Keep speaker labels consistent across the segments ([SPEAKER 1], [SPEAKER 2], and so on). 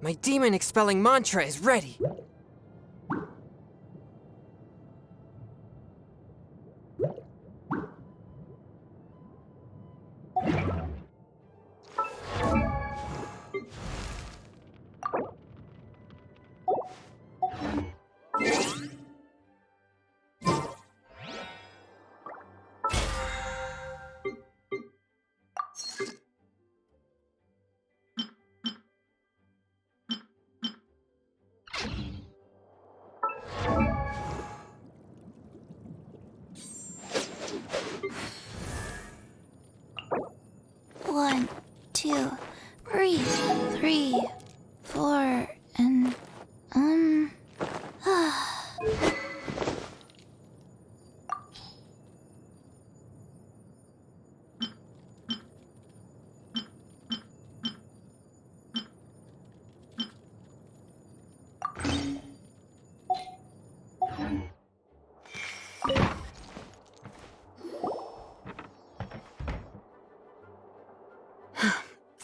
[SPEAKER 1] My demon-expelling mantra is ready!
[SPEAKER 2] One, two, breathe. 3, 4, and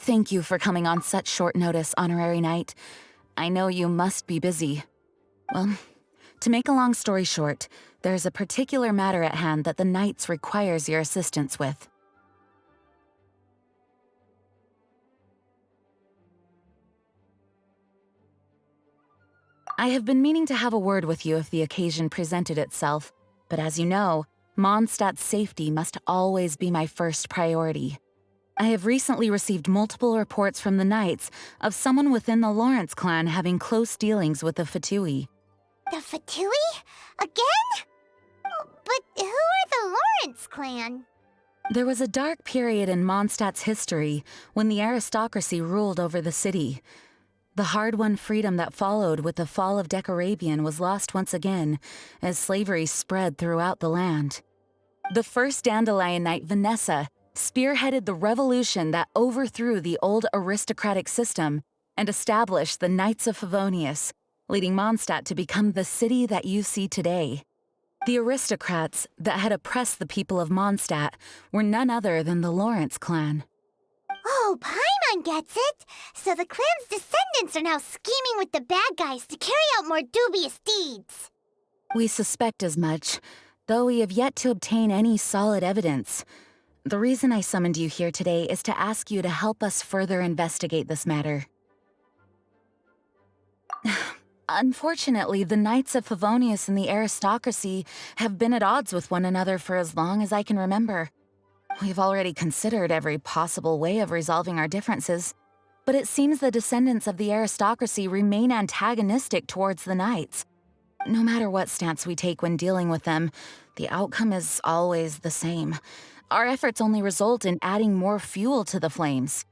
[SPEAKER 3] Thank you for coming on such short notice, Honorary Knight. I know you must be busy. Well, to make a long story short, there's a particular matter at hand that the Knights requires your assistance with. I have been meaning to have a word with you if the occasion presented itself, but as you know, Mondstadt's safety must always be my first priority. I have recently received multiple reports from the Knights of someone within the Lawrence clan having close dealings with the Fatui.
[SPEAKER 2] the Fatui? Again? But who are the Lawrence clan?
[SPEAKER 3] There was a dark period in Mondstadt's history when the aristocracy ruled over the city. The hard-won freedom that followed with the fall of Decarabian was lost once again as slavery spread throughout the land. The first Dandelion Knight, Vanessa, spearheaded the revolution that overthrew the old aristocratic system and established the Knights of Favonius, leading Mondstadt to become the city that you see today. The aristocrats that had oppressed the people of Mondstadt were none other than the Lawrence clan.
[SPEAKER 2] Oh, Paimon gets it! So the clan's descendants are now scheming with the bad guys to carry out more dubious deeds.
[SPEAKER 3] We suspect as much, though we have yet to obtain any solid evidence. The reason I summoned you here today is to ask you to help us further investigate this matter. Unfortunately, the Knights of Favonius and the aristocracy have been at odds with one another for as long as I can remember. We've already considered every possible way of resolving our differences, but it seems the descendants of the aristocracy remain antagonistic towards the Knights. No matter what stance we take when dealing with them, the outcome is always the same. Our efforts only result in adding more fuel to the flames.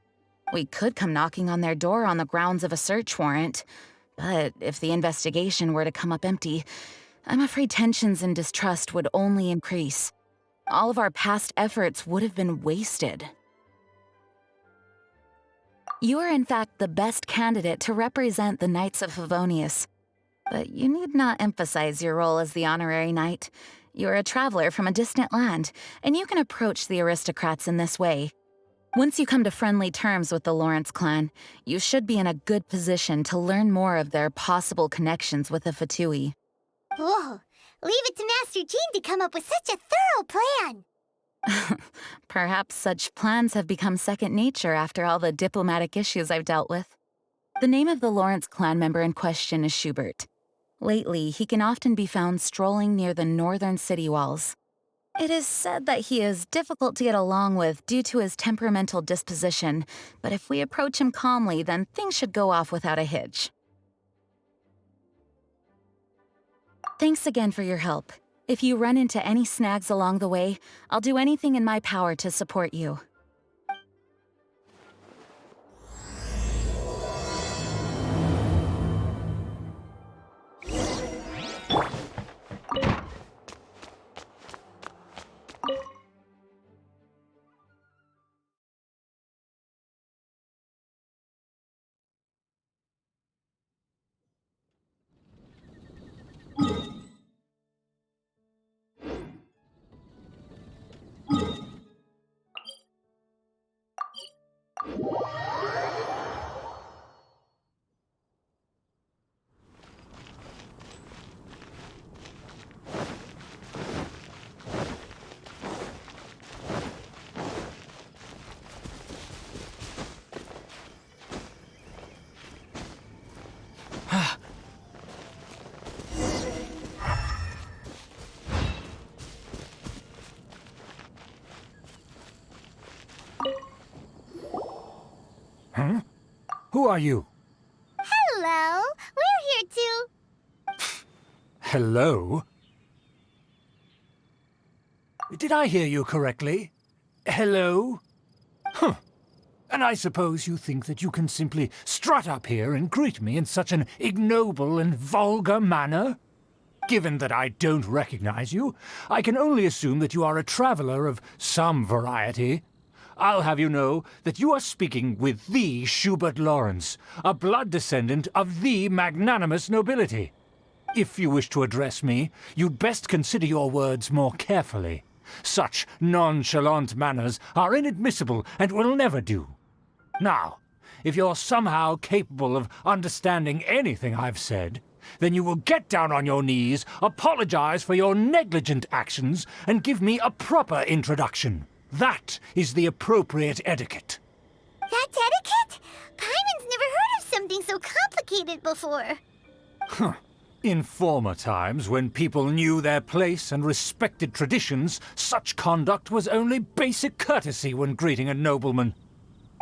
[SPEAKER 3] We could come knocking on their door on the grounds of a search warrant, but if the investigation were to come up empty, I'm afraid tensions and distrust would only increase. All of our past efforts would have been wasted. You are in fact the best candidate to represent the Knights of Favonius. But you need not emphasize your role as the honorary knight. You're a traveler from a distant land, and you can approach the aristocrats in this way. Once you come to friendly terms with the Lawrence clan, you should be in a good position to learn more of their possible connections with the Fatui.
[SPEAKER 2] Whoa, leave it to Master Jean to come up with such a thorough plan.
[SPEAKER 3] Perhaps such plans have become second nature after all the diplomatic issues I've dealt with. The name of the Lawrence clan member in question is Schubert. Lately, he can often be found strolling near the northern city walls. It is said that he is difficult to get along with due to his temperamental disposition, but if we approach him calmly, then things should go off without a hitch. Thanks again for your help. If you run into any snags along the way, I'll do anything in my power to support you.
[SPEAKER 4] Who are you?
[SPEAKER 2] Hello, we're here too.
[SPEAKER 4] Hello? Did I hear you correctly? Hello? Huh. And I suppose you think that you can simply strut up here and greet me in such an ignoble and vulgar manner? Given that I don't recognize you, I can only assume that you are a traveler of some variety. I'll have you know that you are speaking with the Schubert Lawrence, a blood descendant of the magnanimous nobility. If you wish to address me, you'd best consider your words more carefully. Such nonchalant manners are inadmissible and will never do. Now, if you're somehow capable of understanding anything I've said, then you will get down on your knees, apologize for your negligent actions, and give me a proper introduction. That is the appropriate etiquette.
[SPEAKER 2] That's etiquette? Paimon's never heard of something so complicated before.
[SPEAKER 4] Huh. In former times, when people knew their place and respected traditions, such conduct was only basic courtesy when greeting a nobleman.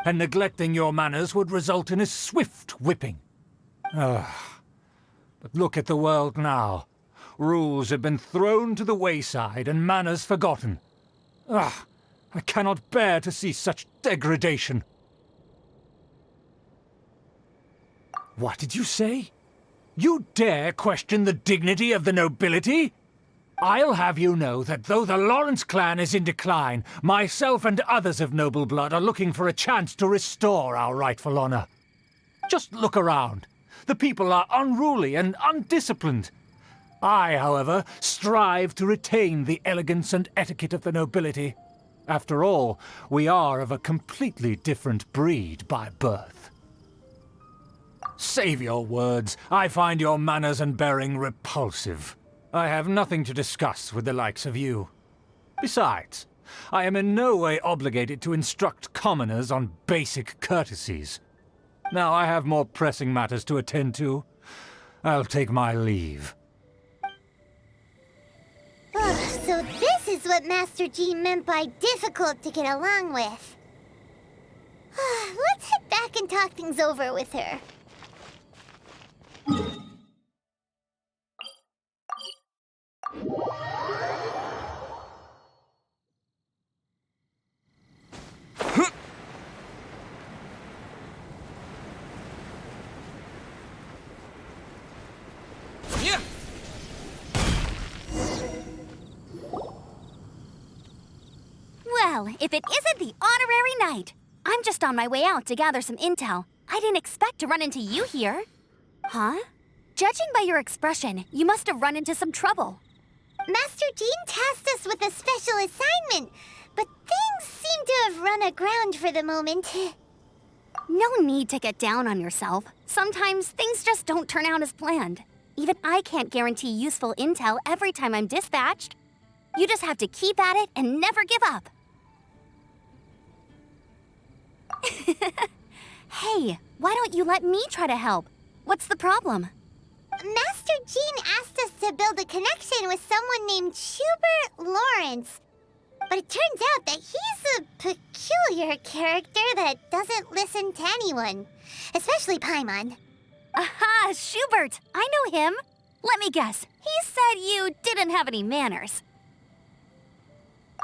[SPEAKER 4] And neglecting your manners would result in a swift whipping. But look at the world now. Rules have been thrown to the wayside and manners forgotten. I cannot bear to see such degradation. What did you say? You dare question the dignity of the nobility? I'll have you know that though the Lawrence clan is in decline, myself and others of noble blood are looking for a chance to restore our rightful honor. Just look around. The people are unruly and undisciplined. I, however, strive to retain the elegance and etiquette of the nobility. After all, we are of a completely different breed by birth. Save your words. I find your manners and bearing repulsive. I have nothing to discuss with the likes of you. Besides, I am in no way obligated to instruct commoners on basic courtesies. Now I have more pressing matters to attend to. I'll take my leave.
[SPEAKER 2] So this is what Master G meant by difficult to get along with. Let's head back and talk things over with her.
[SPEAKER 1] Yeah.
[SPEAKER 5] Well, if it isn't the honorary knight. I'm just on my way out to gather some intel. I didn't expect to run into you here. Huh? Judging by your expression, you must have run into some trouble.
[SPEAKER 2] Master Jean tasked us with a special assignment, but things seem to have run aground for the moment.
[SPEAKER 5] No need to get down on yourself. Sometimes things just don't turn out as planned. Even I can't guarantee useful intel every time I'm dispatched. You just have to keep at it and never give up. Hey, why don't you let me try to help? What's the problem?
[SPEAKER 2] Master Jean asked us to build a connection with someone named Schubert Lawrence. But it turns out that he's a peculiar character that doesn't listen to anyone, especially Paimon.
[SPEAKER 5] Aha, Schubert! I know him. Let me guess. He said you didn't have any manners.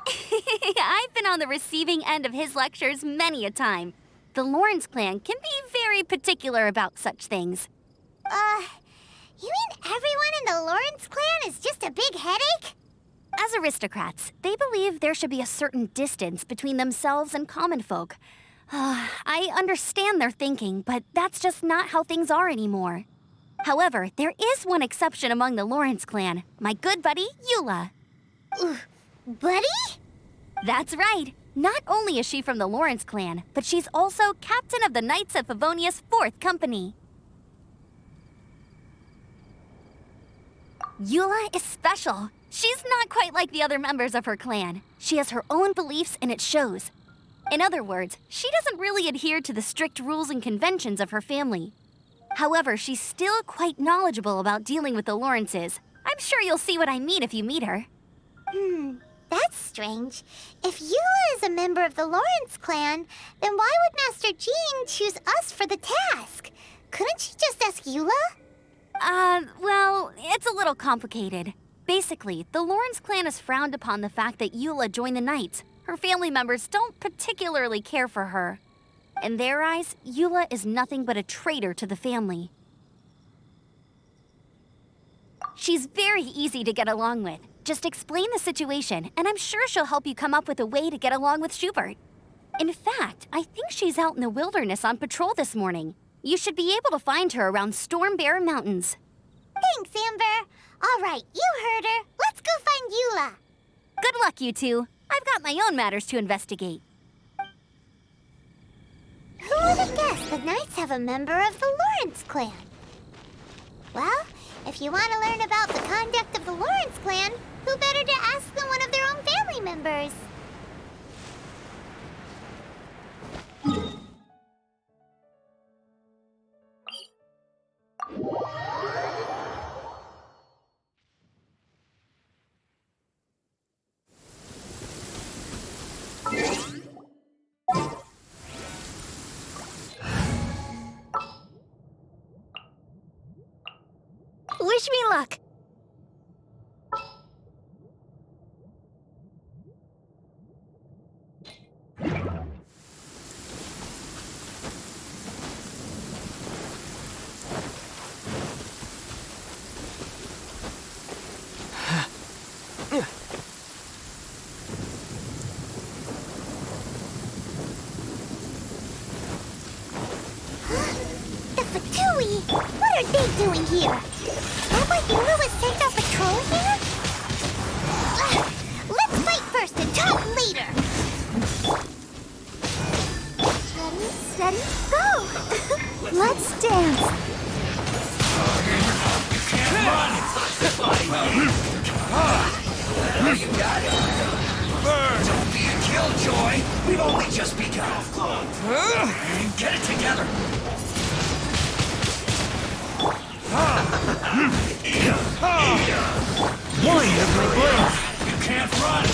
[SPEAKER 5] I've been on the receiving end of his lectures many a time. The Lawrence clan can be very particular about such things.
[SPEAKER 2] You mean everyone in the Lawrence clan is just a big headache?
[SPEAKER 5] As aristocrats, they believe there should be a certain distance between themselves and common folk. I understand their thinking, but that's just not how things are anymore. However, there is one exception among the Lawrence clan, my good buddy, Eula.
[SPEAKER 2] Buddy?
[SPEAKER 5] That's right. Not only is she from the Lawrence clan, but she's also captain of the Knights of Favonia's 4th Company. Eula is special. She's not quite like the other members of her clan. She has her own beliefs and it shows. In other words, she doesn't really adhere to the strict rules and conventions of her family. However, she's still quite knowledgeable about dealing with the Lawrences. I'm sure you'll see what I mean if you meet her.
[SPEAKER 2] That's strange. If Eula is a member of the Lawrence clan, then why would Master Jean choose us for the task? Couldn't she just ask Eula?
[SPEAKER 5] Well, it's a little complicated. Basically, the Lawrence clan has frowned upon the fact that Eula joined the Knights. Her family members don't particularly care for her. In their eyes, Eula is nothing but a traitor to the family. She's very easy to get along with. Just explain the situation, and I'm sure she'll help you come up with a way to get along with Schubert. In fact, I think she's out in the wilderness on patrol this morning. You should be able to find her around Storm Bear Mountains.
[SPEAKER 2] Thanks, Amber. All right, you heard her. Let's go find Eula.
[SPEAKER 5] Good luck, you two. I've got my own matters to investigate.
[SPEAKER 2] Who would have guessed the Knights have a member of the Lawrence clan? Well, if you want to learn about the conduct of the Lawrence clan, who better to ask than one of their own family members?
[SPEAKER 5] Wish me luck.
[SPEAKER 2] The Fatui! What are they doing here? Is that why Eula was sent on patrol here? Let's fight first and talk later! Ready, steady, go! Let's dance!
[SPEAKER 6] You can't run! You got it. Burn! Don't be a killjoy! We've only just begun. Get it together!
[SPEAKER 1] Wind of my blade!
[SPEAKER 6] You can't run!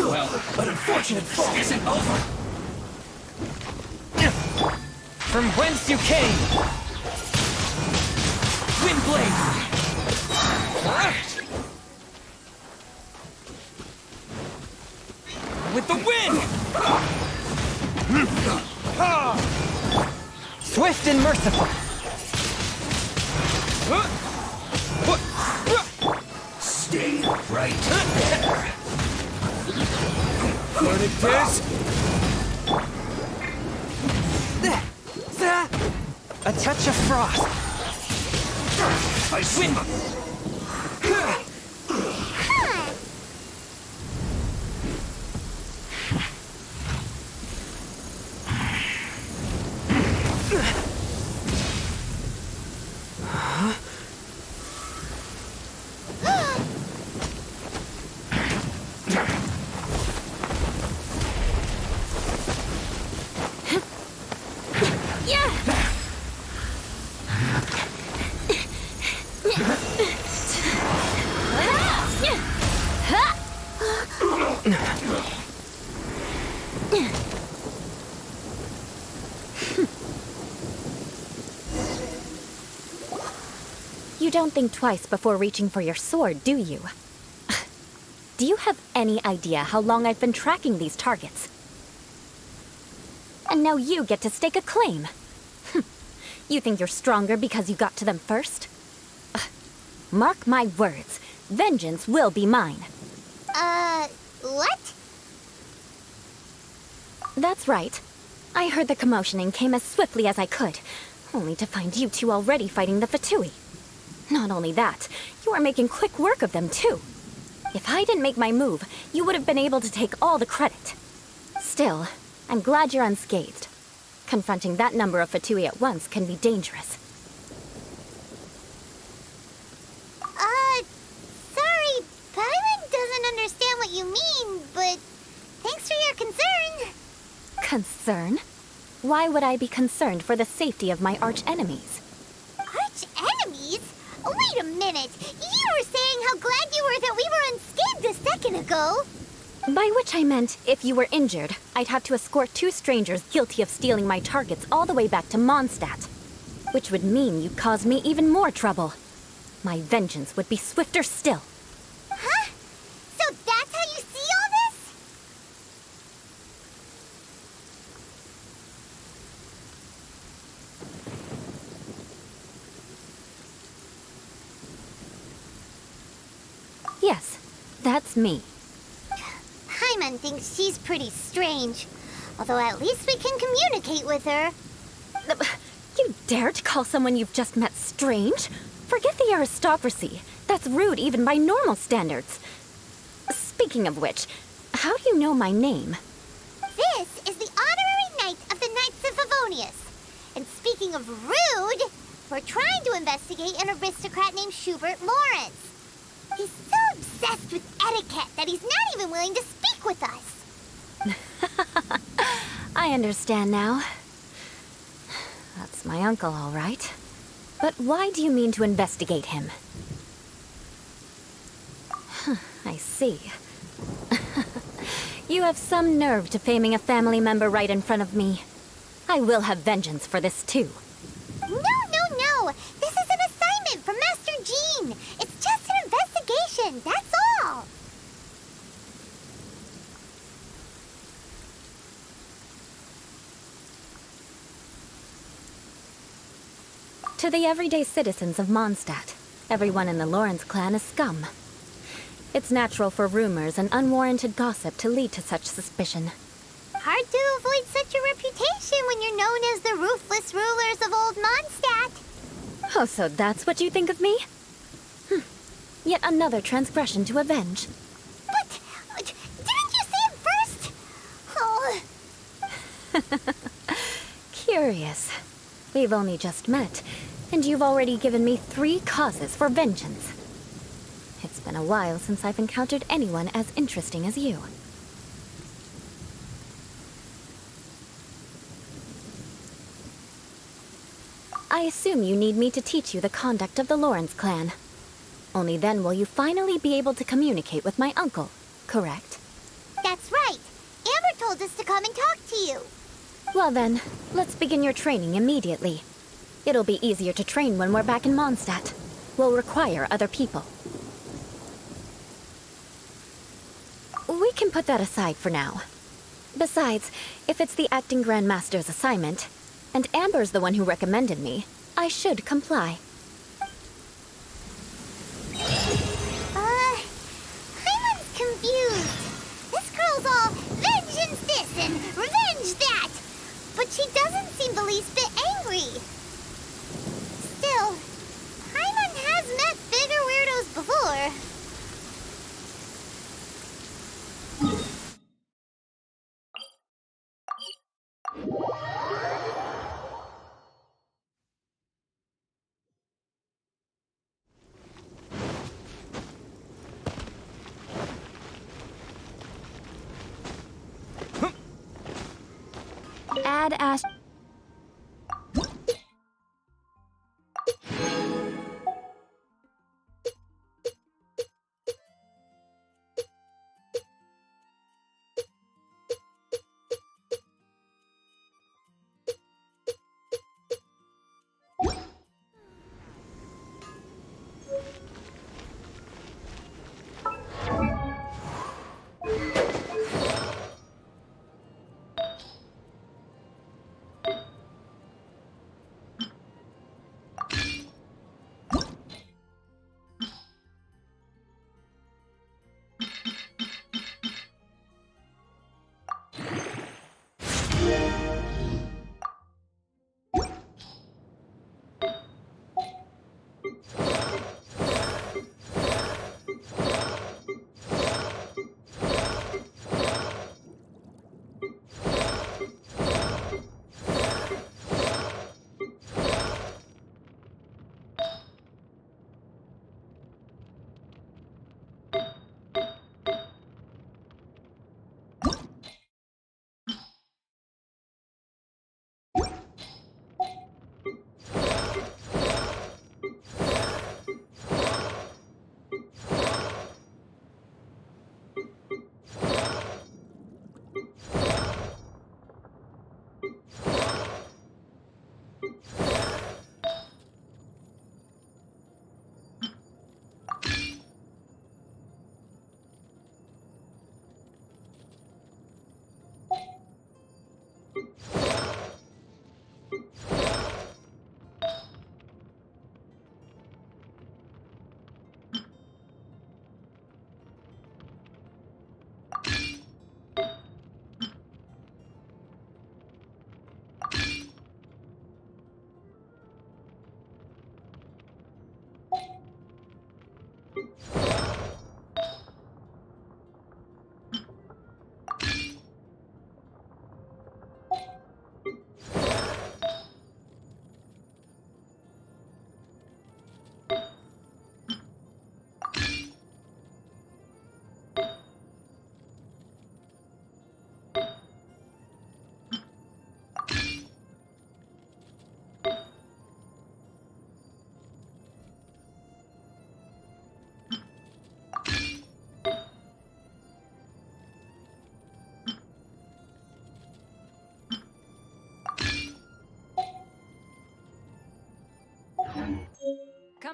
[SPEAKER 6] Well, but unfortunate fall isn't over.
[SPEAKER 1] From whence you came! Windblade! With the wind! Swift and merciful!
[SPEAKER 6] Stay right there.
[SPEAKER 1] What it is? A touch of frost.
[SPEAKER 6] I swing.
[SPEAKER 7] You don't think twice before reaching for your sword, do you? Do you have any idea how long I've been tracking these targets? And now you get to stake a claim. You think you're stronger because you got to them first? Mark my words, vengeance will be mine.
[SPEAKER 2] What?
[SPEAKER 7] That's right. I heard the commotion and came as swiftly as I could, only to find you two already fighting the Fatui. Not only that, you are making quick work of them too. If I didn't make my move, you would have been able to take all the credit. Still, I'm glad you're unscathed. Confronting that number of Fatui at once can be dangerous.
[SPEAKER 2] Sorry, Paimon doesn't understand what you mean, but thanks for your concern.
[SPEAKER 7] Concern? Why would I be concerned for the safety of my arch-enemies?
[SPEAKER 2] Arch-enemies? Wait a minute! You were saying how glad you were that we were unscathed a second ago!
[SPEAKER 7] By which I meant, if you were injured, I'd have to escort 2 strangers guilty of stealing my targets all the way back to Mondstadt. Which would mean you'd cause me even more trouble. My vengeance would be swifter still.
[SPEAKER 2] Huh? So that's how you see all this?
[SPEAKER 7] Yes, that's me.
[SPEAKER 2] Paimon thinks she's pretty strange. Although at least we can communicate with her.
[SPEAKER 7] You dare to call someone you've just met strange? Forget the aristocracy. That's rude even by normal standards. Speaking of which, how do you know my name?
[SPEAKER 2] This is the honorary knight of the Knights of Favonius. And speaking of rude, we're trying to investigate an aristocrat named Schubert Lawrence. He's so obsessed with etiquette that he's not even willing to speak with us.
[SPEAKER 7] I understand now. That's my uncle, all right. But why do you mean to investigate him? I see. You have some nerve to faming a family member right in front of me. I will have vengeance for this, too.
[SPEAKER 2] No! This is an assignment from Master Jean. It's just an investigation, that's all.
[SPEAKER 7] To the everyday citizens of Mondstadt, everyone in the Lawrence clan is scum. It's natural for rumors and unwarranted gossip to lead to such suspicion.
[SPEAKER 2] Hard to avoid such a reputation when you're known as the ruthless rulers of Old Mondstadt.
[SPEAKER 7] Oh, so that's what you think of me? Yet another transgression to avenge.
[SPEAKER 2] But didn't you see him first? Oh.
[SPEAKER 7] Curious. We've only just met, and you've already given me 3 causes for vengeance. It's been a while since I've encountered anyone as interesting as you. I assume you need me to teach you the conduct of the Lawrence clan. Only then will you finally be able to communicate with my uncle, correct?
[SPEAKER 2] That's right. Amber told us to come and talk to you.
[SPEAKER 7] Well then, let's begin your training immediately. It'll be easier to train when we're back in Mondstadt. We'll require other people. We can put that aside for now. Besides, if it's the acting Grandmaster's assignment, and Amber's the one who recommended me, I should comply.
[SPEAKER 2] Paimon's confused. This girl's all vengeance this and revenge that. But she doesn't seem the least bit angry. Still, Paimon has met bigger weirdos before.
[SPEAKER 7] Add Ash...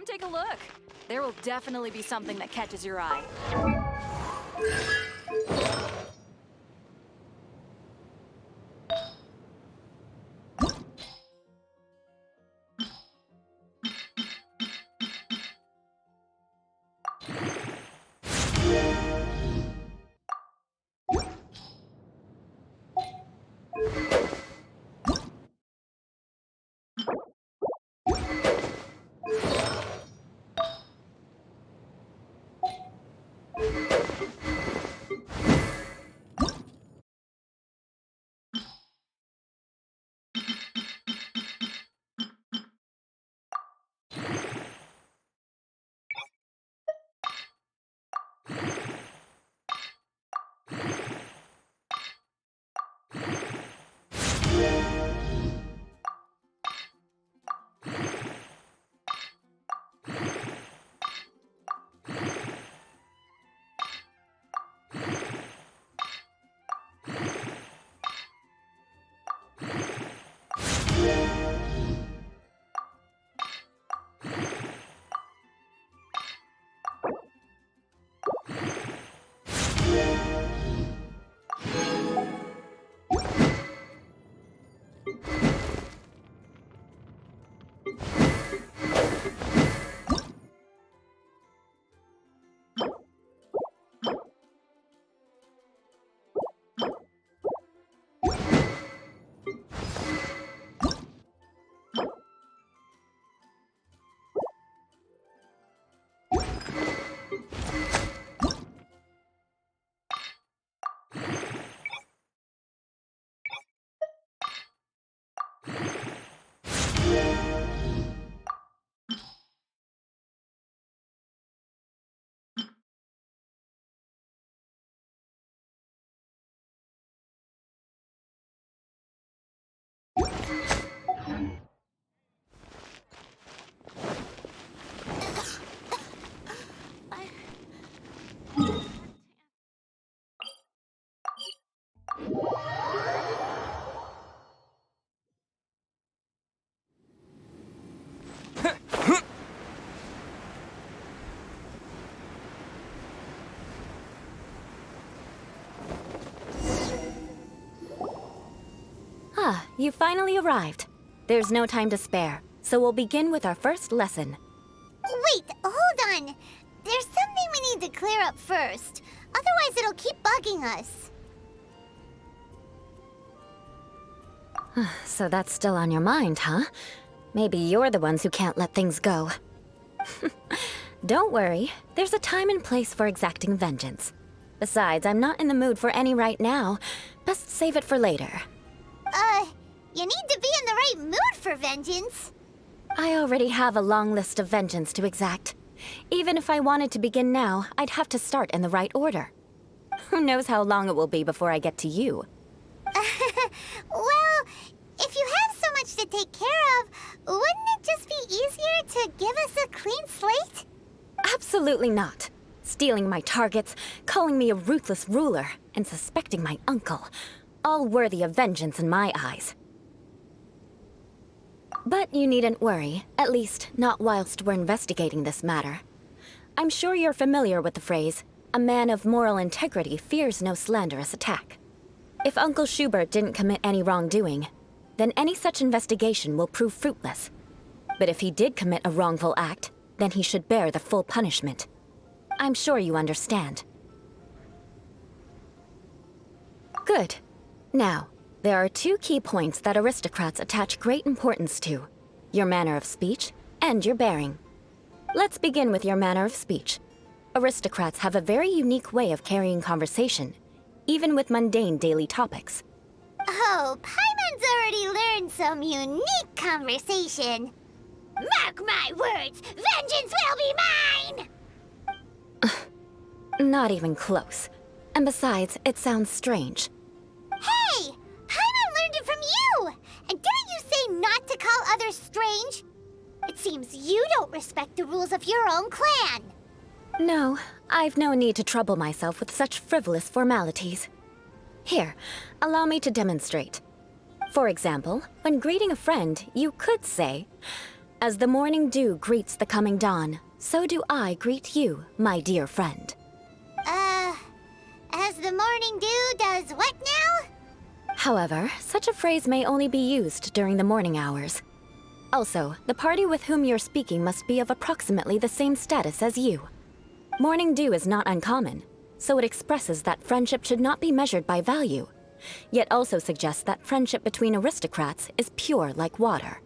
[SPEAKER 7] Come take a look. There will definitely be something that catches your eye. Ah, you finally arrived. There's no time to spare, so we'll begin with our first lesson.
[SPEAKER 2] Wait, hold on. There's something we need to clear up first. Otherwise, it'll keep bugging us.
[SPEAKER 7] So that's still on your mind, huh? Maybe you're the ones who can't let things go. Don't worry, there's a time and place for exacting vengeance. Besides, I'm not in the mood for any right now. Best save it for later.
[SPEAKER 2] You need to be in the right mood for vengeance.
[SPEAKER 7] I already have a long list of vengeance to exact. Even if I wanted to begin now, I'd have to start in the right order. Who knows how long it will be before I get to you?
[SPEAKER 2] Well, if you have so much to take care of, wouldn't it just be easier to give us a clean slate?
[SPEAKER 7] Absolutely not. Stealing my targets, calling me a ruthless ruler, and suspecting my uncle. All worthy of vengeance in my eyes. But you needn't worry, at least not whilst we're investigating this matter. I'm sure you're familiar with the phrase, a man of moral integrity fears no slanderous attack. If Uncle Schubert didn't commit any wrongdoing, then any such investigation will prove fruitless. But if he did commit a wrongful act, then he should bear the full punishment. I'm sure you understand. Good. Now, there are two key points that aristocrats attach great importance to: your manner of speech and your bearing. Let's begin with your manner of speech. Aristocrats have a very unique way of carrying conversation, even with mundane daily topics.
[SPEAKER 2] Oh, Paimon's already learned some unique conversation. Mark my words, vengeance will be mine!
[SPEAKER 7] Not even close. And besides, it sounds strange.
[SPEAKER 2] Hey! Paimon learned it from you! And didn't you say not to call others strange? It seems you don't respect the rules of your own clan.
[SPEAKER 7] No, I've no need to trouble myself with such frivolous formalities. Here, allow me to demonstrate. For example, when greeting a friend, you could say, As the morning dew greets the coming dawn, so do I greet you, my dear friend.
[SPEAKER 2] As the morning dew does what now?
[SPEAKER 7] However, such a phrase may only be used during the morning hours. Also, the party with whom you're speaking must be of approximately the same status as you. Morning dew is not uncommon, so it expresses that friendship should not be measured by value, yet also suggests that friendship between aristocrats is pure like water.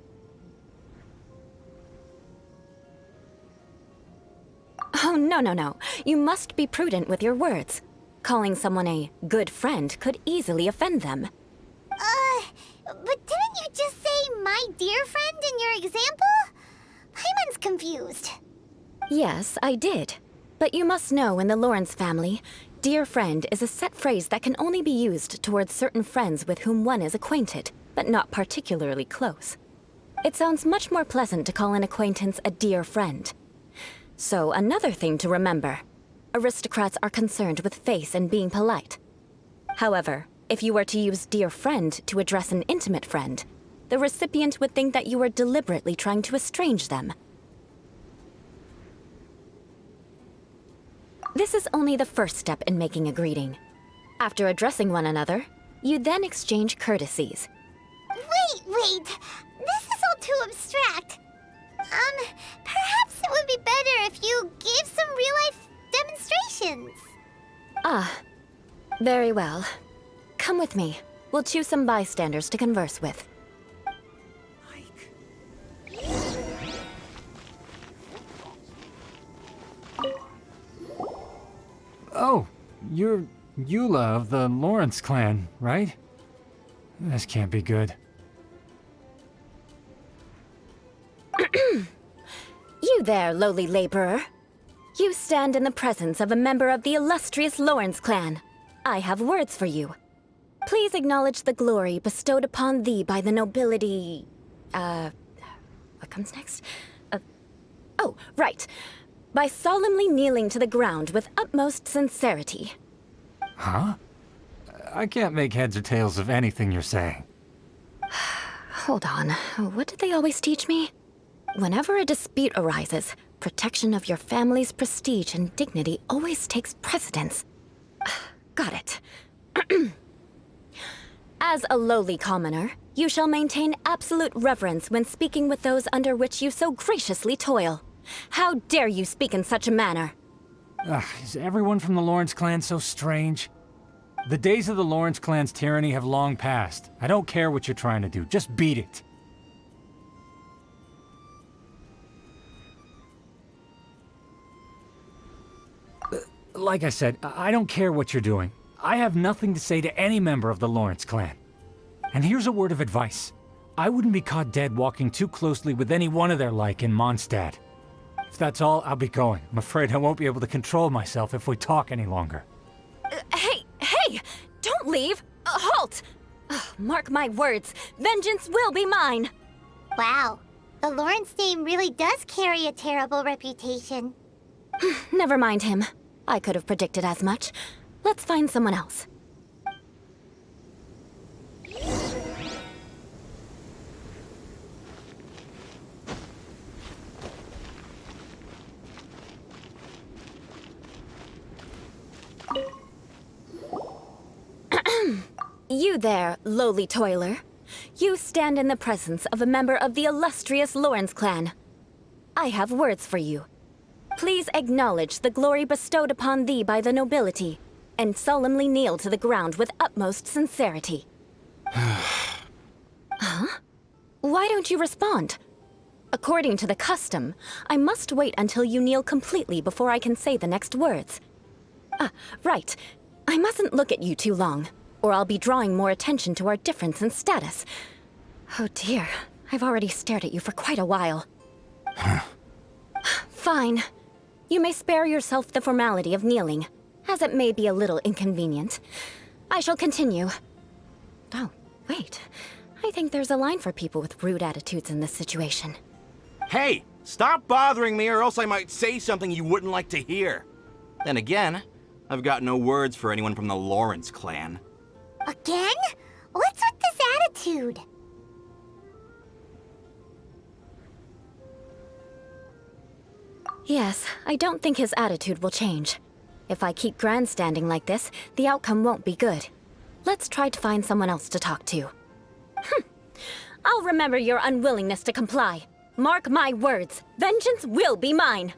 [SPEAKER 7] Oh, no. You must be prudent with your words. Calling someone a good friend could easily offend them.
[SPEAKER 2] But didn't you just say my dear friend in your example? Paimon's confused.
[SPEAKER 7] Yes, I did. But you must know in the Lawrence family, dear friend is a set phrase that can only be used towards certain friends with whom one is acquainted, but not particularly close. It sounds much more pleasant to call an acquaintance a dear friend. So, another thing to remember. Aristocrats are concerned with face and being polite. However, if you were to use dear friend to address an intimate friend, the recipient would think that you were deliberately trying to estrange them. This is only the first step in making a greeting. After addressing one another, you then exchange courtesies.
[SPEAKER 2] Wait! This is all too abstract. Perhaps it would be better if you gave some real-life demonstrations.
[SPEAKER 7] Ah, very well. Come with me. We'll choose some bystanders to converse with.
[SPEAKER 4] Oh, you're Eula of the Lawrence clan, right? This can't be good.
[SPEAKER 7] You there, lowly laborer. You stand in the presence of a member of the illustrious Lawrence clan. I have words for you. Please acknowledge the glory bestowed upon thee by the nobility... what comes next? Oh, right. By solemnly kneeling to the ground with utmost sincerity.
[SPEAKER 4] Huh? I can't make heads or tails of anything you're saying.
[SPEAKER 7] Hold on. What did they always teach me? Whenever a dispute arises, protection of your family's prestige and dignity always takes precedence. Got it. As a lowly commoner, you shall maintain absolute reverence when speaking with those under which you so graciously toil. How dare you speak in such a manner?
[SPEAKER 4] Is everyone from the Lawrence clan so strange? The days of the Lawrence clan's tyranny have long passed. I don't care what you're trying to do, just beat it. Like I said, I don't care what you're doing. I have nothing to say to any member of the Lawrence clan. And here's a word of advice. I wouldn't be caught dead walking too closely with any one of their like in Mondstadt. If that's all, I'll be going. I'm afraid I won't be able to control myself if we talk any longer.
[SPEAKER 7] Hey! Don't leave! Halt! Mark my words, vengeance will be mine!
[SPEAKER 2] Wow, the Lawrence name really does carry a terrible reputation.
[SPEAKER 7] Never mind him. I could have predicted as much. Let's find someone else. You there, lowly toiler. You stand in the presence of a member of the illustrious Lawrence clan. I have words for you. Please acknowledge the glory bestowed upon thee by the nobility, and solemnly kneel to the ground with utmost sincerity. Huh? Why don't you respond? According to the custom, I must wait until you kneel completely before I can say the next words. Right. I mustn't look at you too long, or I'll be drawing more attention to our difference in status. Oh dear, I've already stared at you for quite a while. Fine. You may spare yourself the formality of kneeling, as it may be a little inconvenient. I shall continue. Oh, wait. I think there's a line for people with rude attitudes in this situation.
[SPEAKER 8] Hey, stop bothering me or else I might say something you wouldn't like to hear. Then again, I've got no words for anyone from the Lawrence clan.
[SPEAKER 2] Again? What's with this attitude?
[SPEAKER 7] Yes, I don't think his attitude will change. If I keep grandstanding like this, the outcome won't be good. Let's try to find someone else to talk to. I'll remember your unwillingness to comply. Mark my words, vengeance will be mine.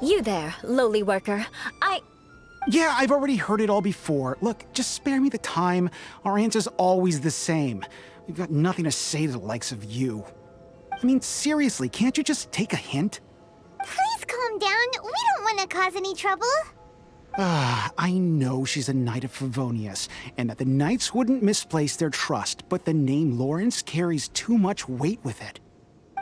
[SPEAKER 7] You there, lowly worker.
[SPEAKER 9] Yeah, I've already heard it all before. Look, just spare me the time. Our answer's always the same. We've got nothing to say to the likes of you. I mean, seriously, can't you just take a hint?
[SPEAKER 2] Please calm down. We don't want to cause any trouble.
[SPEAKER 9] I know she's a Knight of Favonius, and that the Knights wouldn't misplace their trust, but the name Lawrence carries too much weight with it.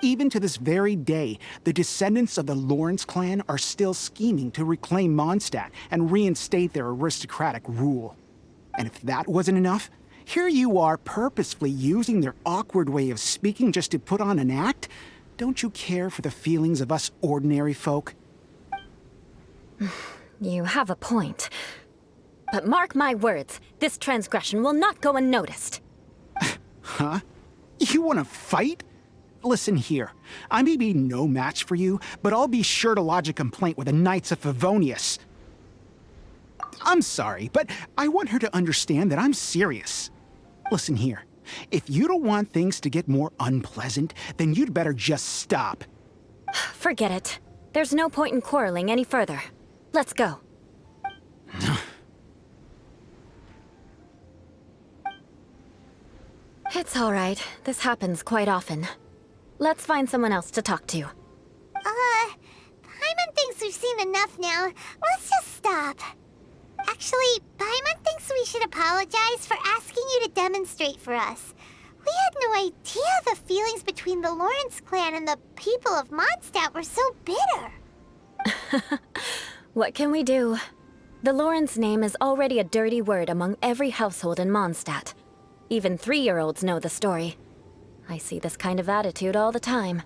[SPEAKER 9] Even to this very day, the descendants of the Lawrence clan are still scheming to reclaim Mondstadt and reinstate their aristocratic rule. And if that wasn't enough, here you are purposefully using their awkward way of speaking just to put on an act? Don't you care for the feelings of us ordinary folk?
[SPEAKER 7] You have a point. But mark my words, this transgression will not go unnoticed.
[SPEAKER 9] Huh? You want to fight? Listen here, I may be no match for you, but I'll be sure to lodge a complaint with the Knights of Favonius. I'm sorry, but I want her to understand that I'm serious. Listen here, if you don't want things to get more unpleasant, then you'd better just stop.
[SPEAKER 7] Forget it. There's no point in quarreling any further. Let's go. It's all right. This happens quite often. Let's find someone else to talk to.
[SPEAKER 2] Paimon thinks we've seen enough now. Let's just stop. Actually, Paimon thinks we should apologize for asking you to demonstrate for us. We had no idea the feelings between the Lawrence clan and the people of Mondstadt were so bitter.
[SPEAKER 7] What can we do? The Lawrence name is already a dirty word among every household in Mondstadt. Even 3-year-olds know the story. I see this kind of attitude all the time.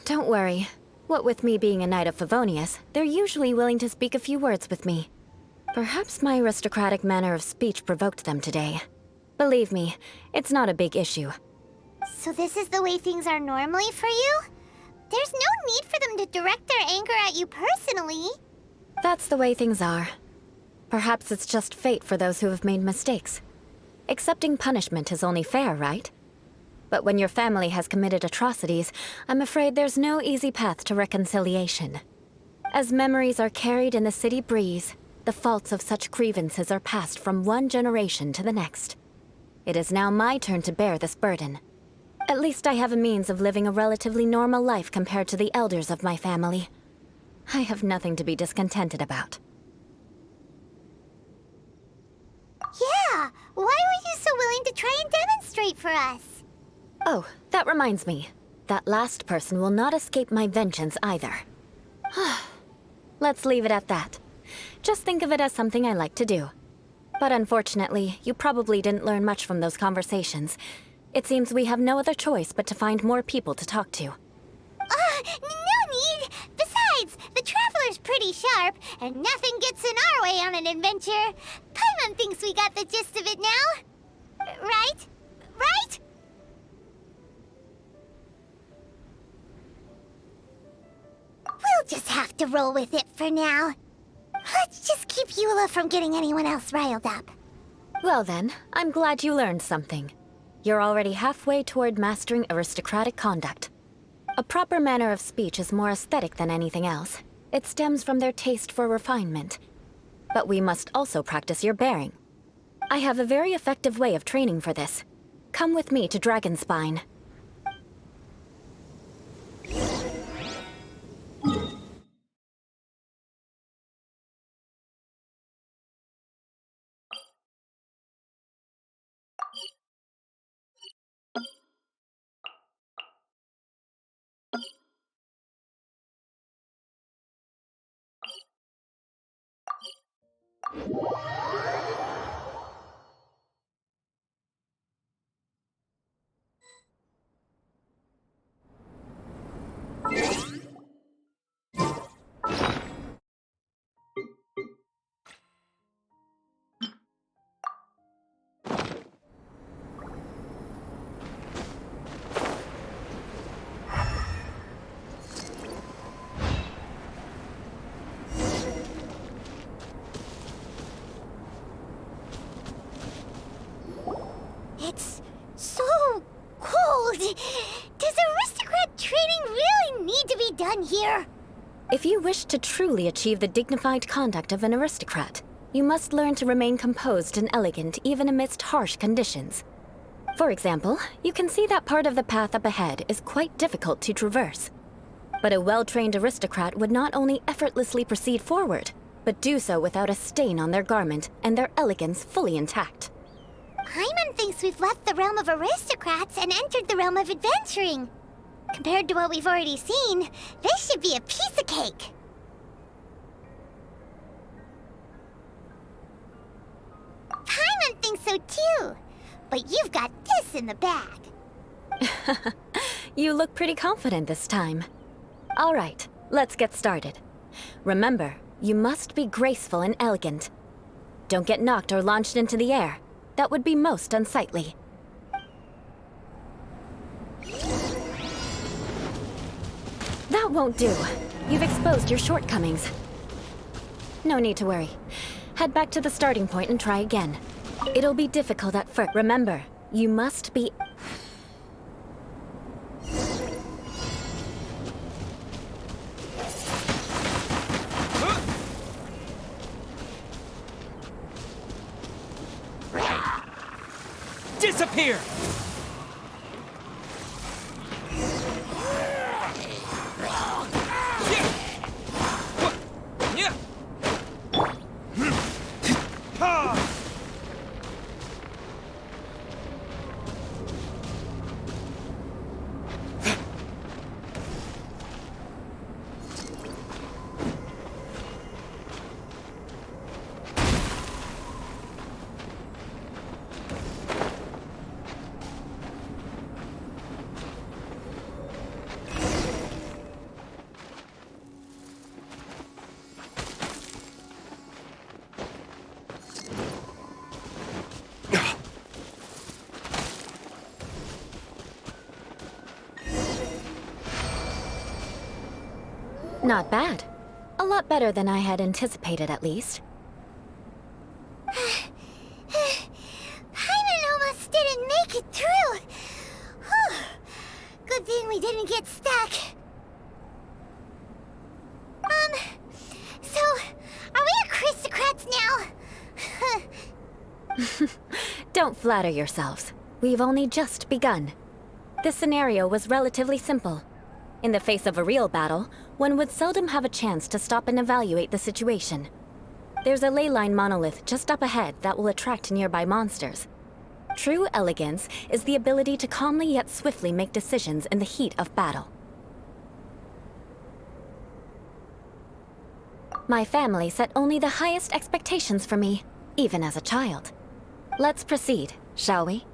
[SPEAKER 7] Don't worry. What with me being a Knight of Favonius, they're usually willing to speak a few words with me. Perhaps my aristocratic manner of speech provoked them today. Believe me, it's not a big issue.
[SPEAKER 2] So this is the way things are normally for you? There's no need for them to direct their anger at you personally.
[SPEAKER 7] That's the way things are. Perhaps it's just fate for those who have made mistakes. Accepting punishment is only fair, right? But when your family has committed atrocities, I'm afraid there's no easy path to reconciliation. As memories are carried in the city breeze, the faults of such grievances are passed from one generation to the next. It is now my turn to bear this burden. At least I have a means of living a relatively normal life compared to the elders of my family. I have nothing to be discontented about.
[SPEAKER 2] Yeah, why were you so willing to try and demonstrate for us?
[SPEAKER 7] Oh, that reminds me. That last person will not escape my vengeance either. Let's leave it at that. Just think of it as something I like to do. But unfortunately, you probably didn't learn much from those conversations. It seems we have no other choice but to find more people to talk to.
[SPEAKER 2] No need! Besides, the Traveler's pretty sharp, and nothing gets in our way on an adventure. Paimon thinks we got the gist of it now. Right? Right? We'll just have to roll with it for now. Let's just keep Eula from getting anyone else riled up.
[SPEAKER 7] Well then, I'm glad you learned something. You're already halfway toward mastering aristocratic conduct. A proper manner of speech is more aesthetic than anything else. It stems from their taste for refinement. But we must also practice your bearing. I have a very effective way of training for this. Come with me to Dragonspine. If you wish to truly achieve the dignified conduct of an aristocrat, you must learn to remain composed and elegant even amidst harsh conditions. For example, you can see that part of the path up ahead is quite difficult to traverse. But a well-trained aristocrat would not only effortlessly proceed forward, but do so without a stain on their garment and their elegance fully intact.
[SPEAKER 2] Paimon thinks we've left the realm of aristocrats and entered the realm of adventuring. Compared to what we've already seen, this should be a piece of cake. Paimon thinks so too. But you've got this in the bag.
[SPEAKER 7] You look pretty confident this time. All right, let's get started. Remember, you must be graceful and elegant. Don't get knocked or launched into the air. That would be most unsightly. That won't do. You've exposed your shortcomings. No need to worry. Head back to the starting point and try again. It'll be difficult at first. Remember, you must be...
[SPEAKER 1] Disappear!
[SPEAKER 7] Not bad. A lot better than I had anticipated, at least.
[SPEAKER 2] Paimon almost didn't make it through. Whew. Good thing we didn't get stuck. So, are we aristocrats now?
[SPEAKER 7] Don't flatter yourselves. We've only just begun. This scenario was relatively simple. In the face of a real battle, one would seldom have a chance to stop and evaluate the situation. There's a ley line monolith just up ahead that will attract nearby monsters. True elegance is the ability to calmly yet swiftly make decisions in the heat of battle. My family set only the highest expectations for me, even as a child. Let's proceed, shall we?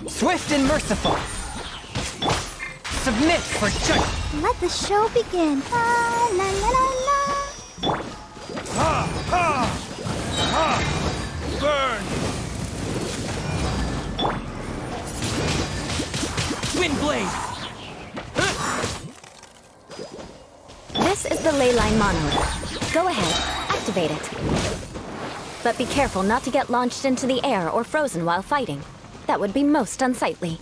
[SPEAKER 1] Swift and merciful. Submit for judgment.
[SPEAKER 2] Let the show begin. La la la la la.
[SPEAKER 1] Burn! Windblade!
[SPEAKER 7] This is the ley line monolith. Go ahead, activate it. But be careful not to get launched into the air or frozen while fighting. That would be most unsightly.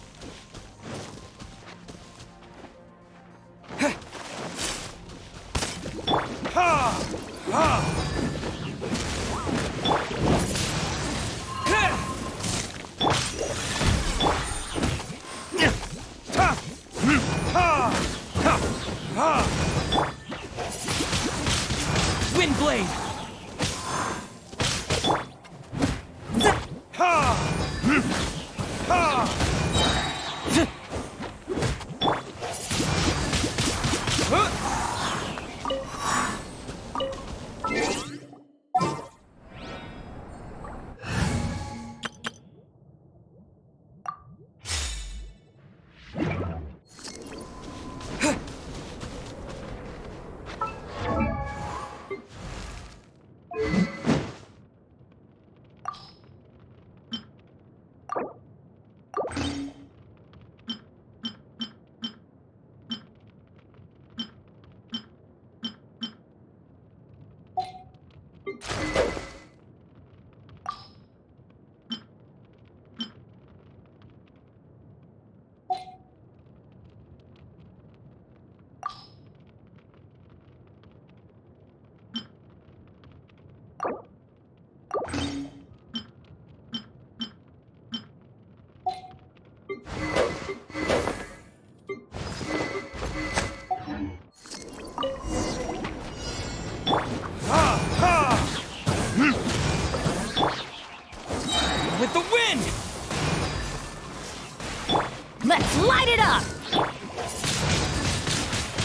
[SPEAKER 1] Windblade!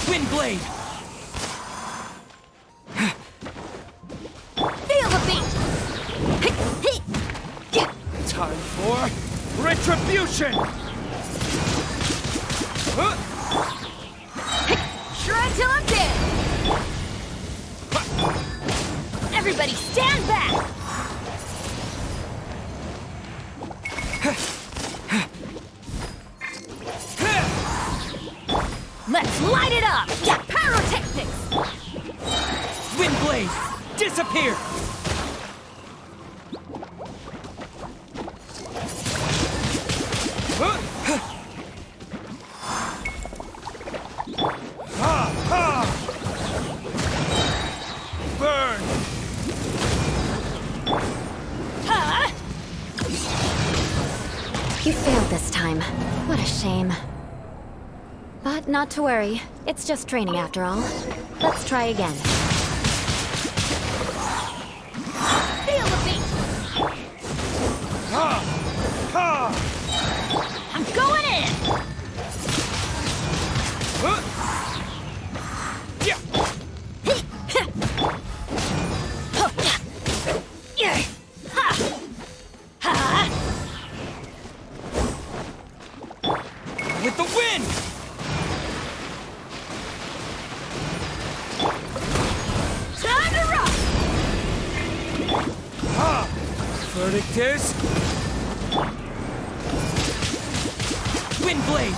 [SPEAKER 1] Twin blade!
[SPEAKER 7] Feel the beat!
[SPEAKER 1] Time for retribution!
[SPEAKER 7] Shred till I'm dead! Everybody stand back! Let's light it up! Pyrotechnics!
[SPEAKER 1] Wind blade! Disappear! Burn!
[SPEAKER 7] You failed this time. What a shame. But not to worry. It's just training after all. Let's try again. Feel the beat! I'm going in!
[SPEAKER 1] Yeah. With the wind!
[SPEAKER 7] Time to rock!
[SPEAKER 1] Verdict is... Wind blade!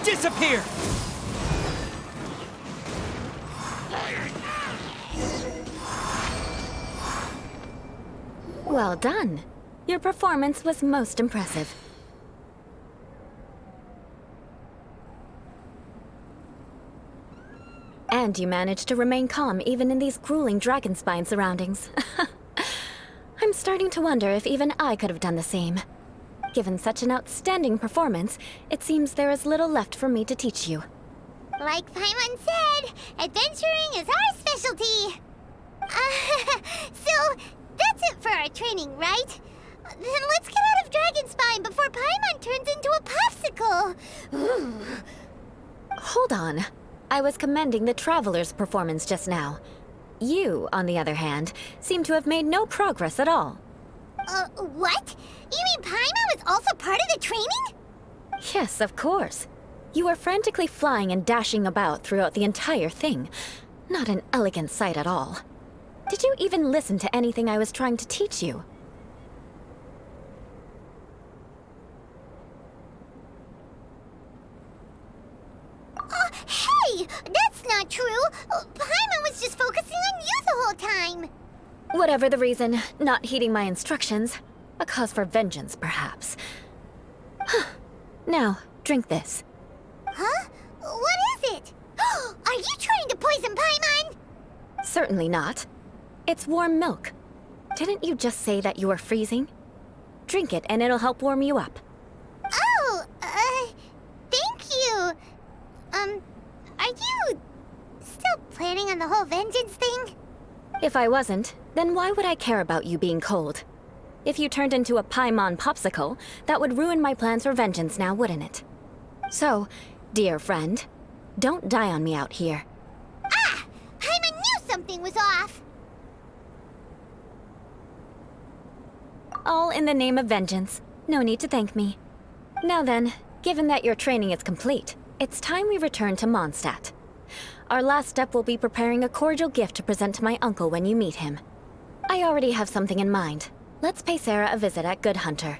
[SPEAKER 1] Disappear!
[SPEAKER 7] Well done. Your performance was most impressive. And you managed to remain calm even in these grueling dragonspine surroundings. I'm starting to wonder if even I could have done the same. Given such an outstanding performance, it seems there is little left for me to teach you.
[SPEAKER 2] Like Paimon said, adventuring is our specialty. So, that's it for our training, right? Then let's get out of Dragonspine before Paimon turns into a popsicle.
[SPEAKER 7] Hold on. I was commending the Traveler's performance just now. You, on the other hand, seem to have made no progress at all.
[SPEAKER 2] What? You mean Paimon was also part of the training?
[SPEAKER 7] Yes, of course. You were frantically flying and dashing about throughout the entire thing. Not an elegant sight at all. Did you even listen to anything I was trying to teach you?
[SPEAKER 2] Hey! That's not true! Paimon was just focusing on you the whole time!
[SPEAKER 7] Whatever the reason, not heeding my instructions. A cause for vengeance, perhaps. Now, drink this.
[SPEAKER 2] Huh? What is it? Are you trying to poison Paimon?
[SPEAKER 7] Certainly not. It's warm milk. Didn't you just say that you were freezing? Drink it and it'll help warm you up.
[SPEAKER 2] Oh, thank you. Are you still planning on the whole vengeance thing?
[SPEAKER 7] If I wasn't, then why would I care about you being cold? If you turned into a Paimon popsicle, that would ruin my plans for vengeance now, wouldn't it? So, dear friend, don't die on me out here.
[SPEAKER 2] Ah! Paimon knew something was off!
[SPEAKER 7] All in the name of vengeance. No need to thank me. Now then, given that your training is complete, it's time we return to Mondstadt. Our last step will be preparing a cordial gift to present to my uncle when you meet him. I already have something in mind. Let's pay Sarah a visit at Good Hunter.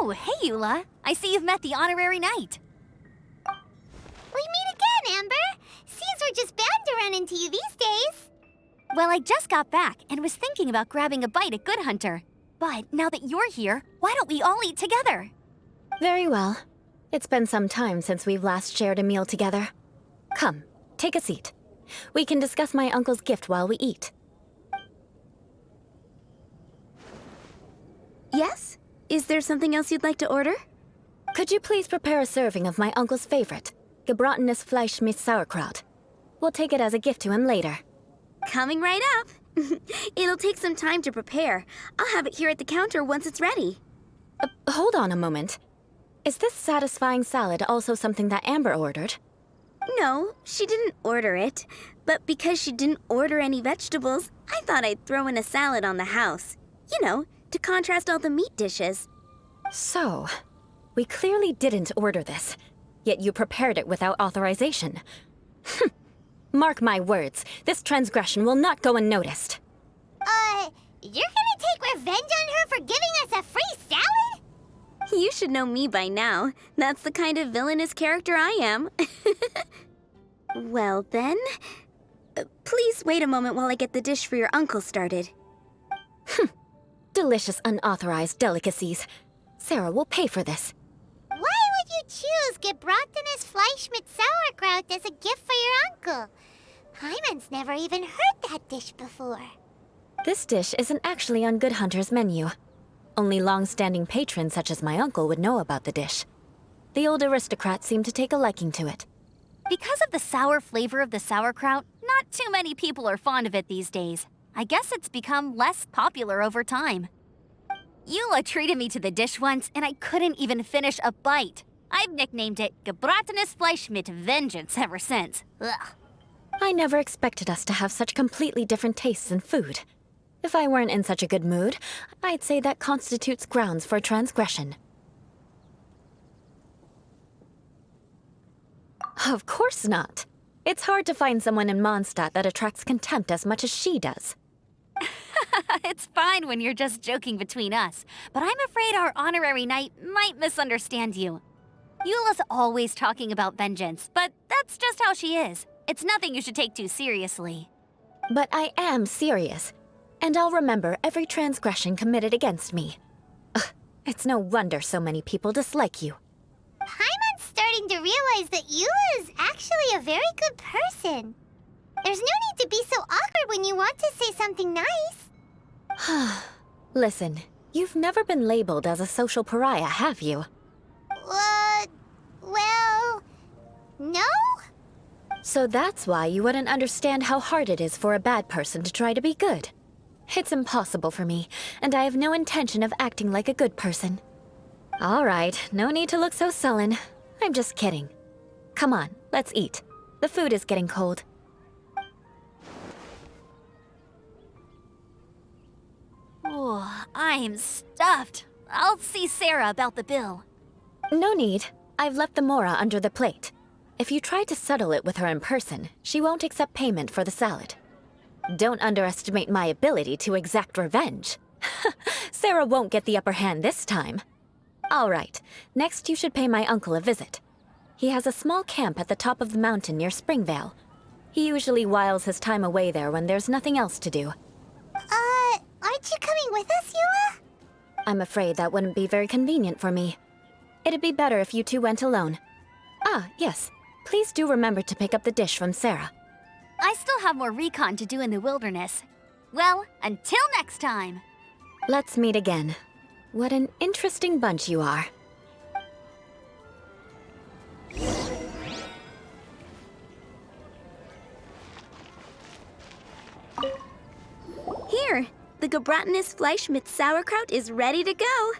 [SPEAKER 5] Oh, hey, Eula. I see you've met the honorary knight.
[SPEAKER 2] We meet again, Amber. Seems we're just bound to run into you these days.
[SPEAKER 5] Well, I just got back and was thinking about grabbing a bite at Good Hunter. But now that you're here, why don't we all eat together?
[SPEAKER 7] Very well. It's been some time since we've last shared a meal together. Come, take a seat. We can discuss my uncle's gift while we eat.
[SPEAKER 10] Yes? Is there something else you'd like to order?
[SPEAKER 7] Could you please prepare a serving of my uncle's favorite, gebratenes Fleisch mit Sauerkraut? We'll take it as a gift to him later.
[SPEAKER 10] Coming right up. It'll take some time to prepare. I'll have it here at the counter once it's ready.
[SPEAKER 7] Hold on a moment. Is this satisfying salad also something that Amber ordered?
[SPEAKER 10] No, she didn't order it. But because she didn't order any vegetables, I thought I'd throw in a salad on the house. You know, to contrast all the meat dishes.
[SPEAKER 7] So, we clearly didn't order this, yet you prepared it without authorization. Mark my words, this transgression will not go unnoticed.
[SPEAKER 2] You're gonna take revenge on her for giving us a free salad?
[SPEAKER 10] You should know me by now. That's the kind of villainous character I am. Well then, please wait a moment while I get the dish for your uncle started.
[SPEAKER 7] Delicious unauthorized delicacies. Sarah will pay for this.
[SPEAKER 2] Why would you choose gebratenes Fleisch mit Sauerkraut as a gift for your uncle? Hyman's never even heard that dish before.
[SPEAKER 7] This dish isn't actually on Good Hunter's menu. Only long-standing patrons such as my uncle would know about the dish. The old aristocrat seemed to take a liking to it.
[SPEAKER 5] Because of the sour flavor of the sauerkraut, not too many people are fond of it these days. I guess it's become less popular over time. Eula treated me to the dish once, and I couldn't even finish a bite. I've nicknamed it gebratenes Fleisch mit Vengeance ever since. Ugh.
[SPEAKER 7] I never expected us to have such completely different tastes in food. If I weren't in such a good mood, I'd say that constitutes grounds for transgression. Of course not. It's hard to find someone in Mondstadt that attracts contempt as much as she does.
[SPEAKER 5] It's fine when you're just joking between us, but I'm afraid our honorary knight might misunderstand you. Eula's always talking about vengeance, but that's just how she is. It's nothing you should take too seriously.
[SPEAKER 7] But I am serious, and I'll remember every transgression committed against me. Ugh, it's no wonder so many people dislike you.
[SPEAKER 2] Hyman's starting to realize that Eula is actually a very good person. There's no need to be so awkward when you want to say something nice.
[SPEAKER 7] Listen, you've never been labeled as a social pariah, have you?
[SPEAKER 2] Well, no?
[SPEAKER 7] So that's why you wouldn't understand how hard it is for a bad person to try to be good. It's impossible for me, and I have no intention of acting like a good person. All right, no need to look so sullen. I'm just kidding. Come on, let's eat. The food is getting cold.
[SPEAKER 5] Oh, I'm stuffed. I'll see Sarah about the bill.
[SPEAKER 7] No need. I've left the mora under the plate. If you try to settle it with her in person, she won't accept payment for the salad. Don't underestimate my ability to exact revenge. Sarah won't get the upper hand this time. All right, next you should pay my uncle a visit. He has a small camp at the top of the mountain near Springvale. He usually whiles his time away there when there's nothing else to do.
[SPEAKER 2] Aren't you coming with us, Eula?
[SPEAKER 7] I'm afraid that wouldn't be very convenient for me. It'd be better if you two went alone. Ah, yes. Please do remember to pick up the dish from Sarah.
[SPEAKER 5] I still have more recon to do in the wilderness. Well, until next time.
[SPEAKER 7] Let's meet again. What an interesting bunch you are.
[SPEAKER 10] Here, the gebratenes Fleisch mit Sauerkraut is ready to go.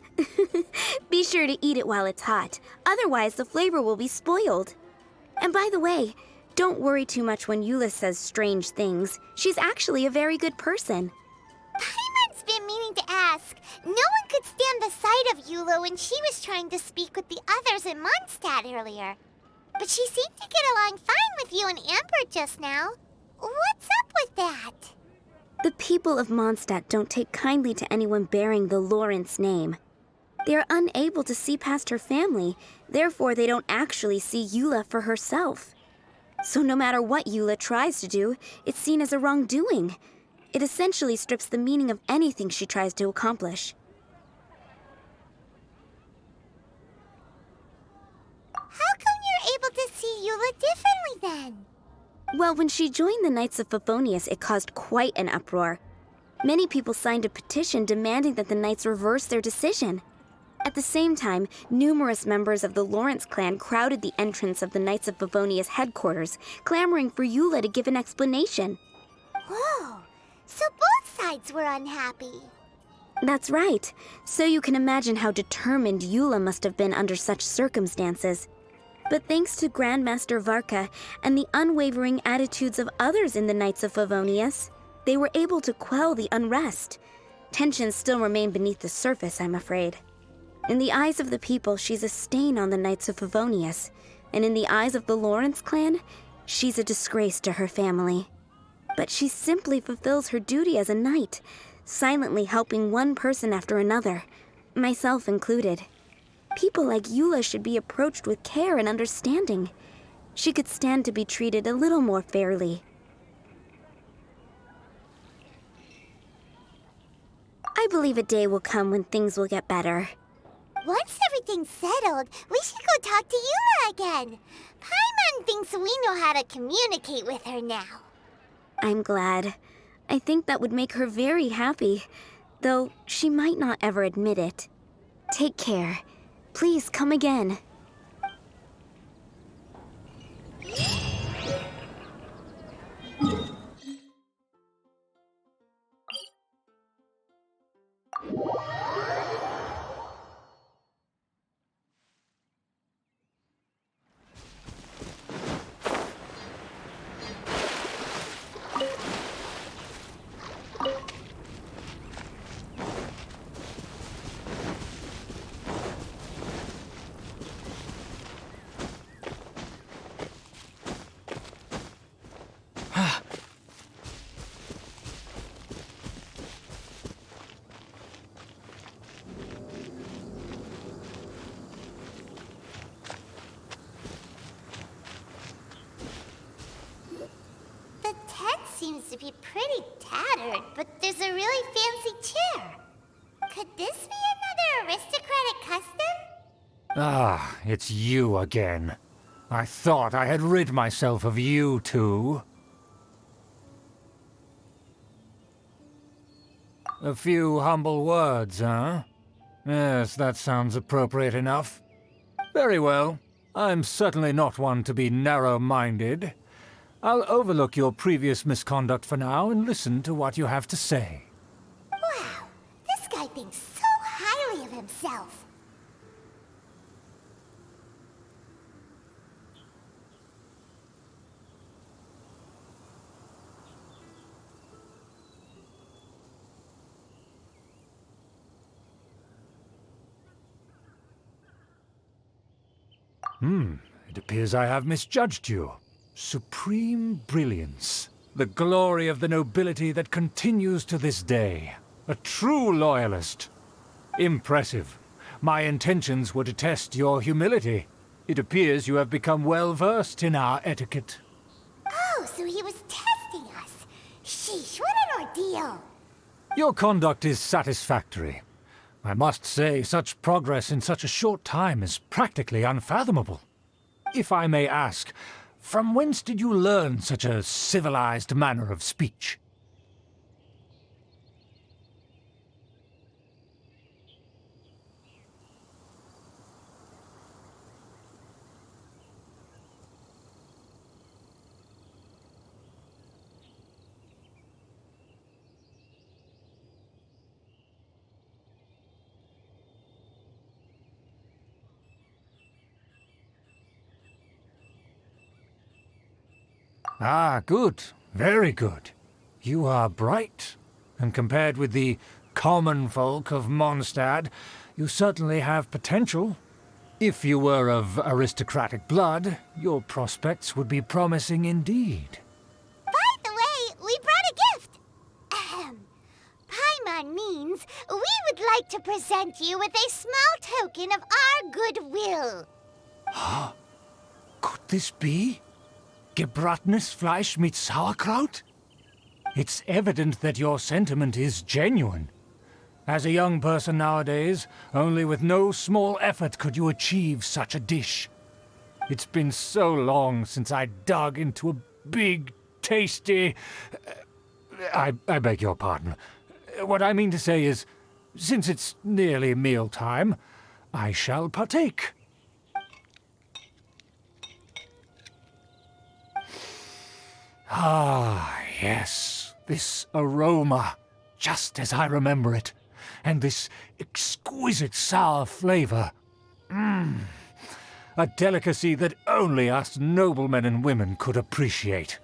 [SPEAKER 10] Be sure to eat it while it's hot, otherwise the flavor will be spoiled. And by the way, don't worry too much when Eula says strange things. She's actually a very good person.
[SPEAKER 2] Hyman's been meaning to ask. No one could stand the sight of Eula when she was trying to speak with the others in Mondstadt earlier. But she seemed to get along fine with you and Amber just now. What's up with that?
[SPEAKER 10] The people of Mondstadt don't take kindly to anyone bearing the Lawrence name. They are unable to see past her family, therefore they don't actually see Eula for herself. So no matter what Eula tries to do, it's seen as a wrongdoing. It essentially strips the meaning of anything she tries to accomplish.
[SPEAKER 2] How come you're able to see Eula differently then?
[SPEAKER 10] Well, when she joined the Knights of Favonius, it caused quite an uproar. Many people signed a petition demanding that the Knights reverse their decision. At the same time, numerous members of the Lawrence clan crowded the entrance of the Knights of Favonius headquarters, clamoring for Eula to give an explanation.
[SPEAKER 2] Whoa, so both sides were unhappy.
[SPEAKER 10] That's right. So you can imagine how determined Eula must have been under such circumstances. But thanks to Grandmaster Varka and the unwavering attitudes of others in the Knights of Favonius, they were able to quell the unrest. Tensions still remain beneath the surface, I'm afraid. In the eyes of the people, she's a stain on the Knights of Favonius, and in the eyes of the Lawrence clan, she's a disgrace to her family. But she simply fulfills her duty as a knight, silently helping one person after another, myself included. People like Eula should be approached with care and understanding. She could stand to be treated a little more fairly. I believe a day will come when things will get better.
[SPEAKER 2] Once everything's settled, we should go talk to Eula again. Paimon thinks we know how to communicate with her now.
[SPEAKER 10] I'm glad. I think that would make her very happy, though she might not ever admit it. Take care. Please come again.
[SPEAKER 2] Seems to be pretty tattered, but there's a really fancy chair. Could this be another aristocratic custom?
[SPEAKER 4] Ah, it's you again. I thought I had rid myself of you two. A few humble words, huh? Yes, that sounds appropriate enough. Very well. I'm certainly not one to be narrow-minded. I'll overlook your previous misconduct for now and listen to what you have to say.
[SPEAKER 2] Wow, this guy thinks so highly of himself.
[SPEAKER 4] It appears I have misjudged you. Supreme brilliance. The glory of the nobility that continues to this day. A true loyalist. Impressive. My intentions were to test your humility. It appears you have become well versed in our etiquette.
[SPEAKER 2] Oh, so he was testing us. Sheesh, what an ordeal.
[SPEAKER 4] Your conduct is satisfactory. I must say, such progress in such a short time is practically unfathomable. If I may ask, from whence did you learn such a civilized manner of speech? Ah, good. Very good. You are bright, and compared with the common folk of Mondstadt, you certainly have potential. If you were of aristocratic blood, your prospects would be promising indeed.
[SPEAKER 2] By the way, we brought a gift. Paimon means we would like to present you with a small token of our goodwill.
[SPEAKER 4] Could this be? Gebratenes Fleisch mit Sauerkraut? It's evident that your sentiment is genuine. As a young person nowadays, only with no small effort could you achieve such a dish. It's been so long since I dug into a big, tasty... I beg your pardon. What I mean to say is, since it's nearly mealtime, I shall partake. Ah, yes, this aroma, just as I remember it, and this exquisite sour flavor. A delicacy that only us noblemen and women could appreciate.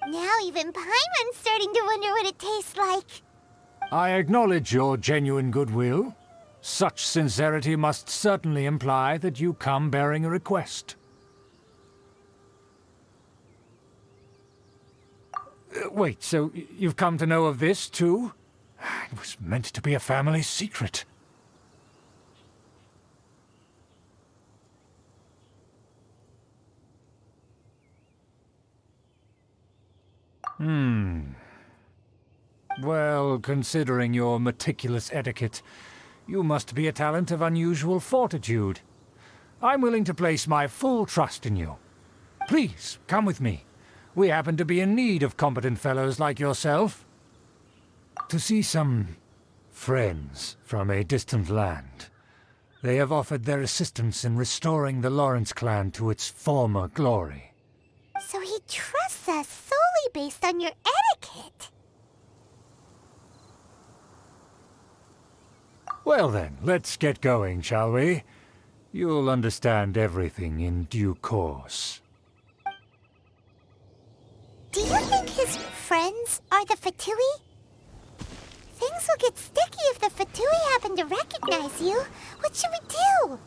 [SPEAKER 2] Now even Paimon's starting to wonder what it tastes like.
[SPEAKER 4] I acknowledge your genuine goodwill. Such sincerity must certainly imply that you come bearing a request. Wait, so you've come to know of this, too? It was meant to be a family secret. Well, considering your meticulous etiquette, you must be a talent of unusual fortitude. I'm willing to place my full trust in you. Please, come with me. We happen to be in need of competent fellows like yourself. To see some friends from a distant land. They have offered their assistance in restoring the Lawrence clan to its former glory.
[SPEAKER 2] So he trusts us solely based on your etiquette.
[SPEAKER 4] Well then, let's get going, shall we? You'll understand everything in due course.
[SPEAKER 2] Do you think his friends are the Fatui? Things will get sticky if the Fatui happen to recognize you. What should we do?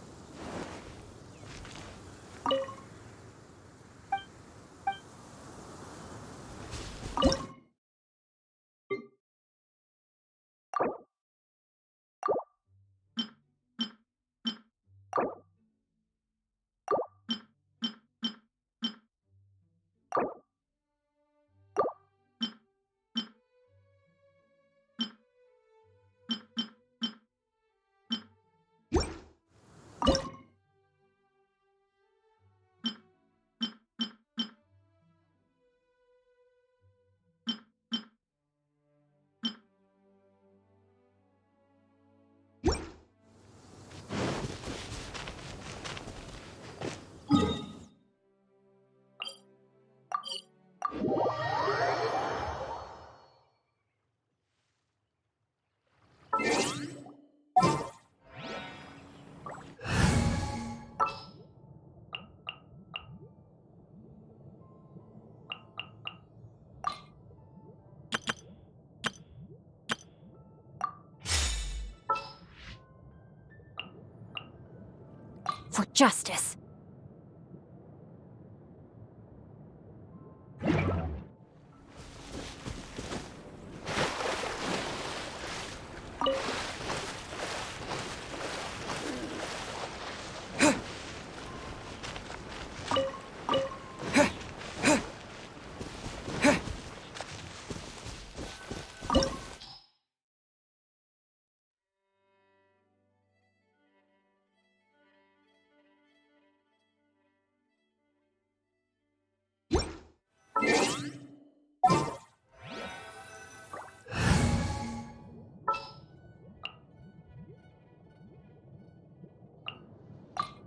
[SPEAKER 7] For justice.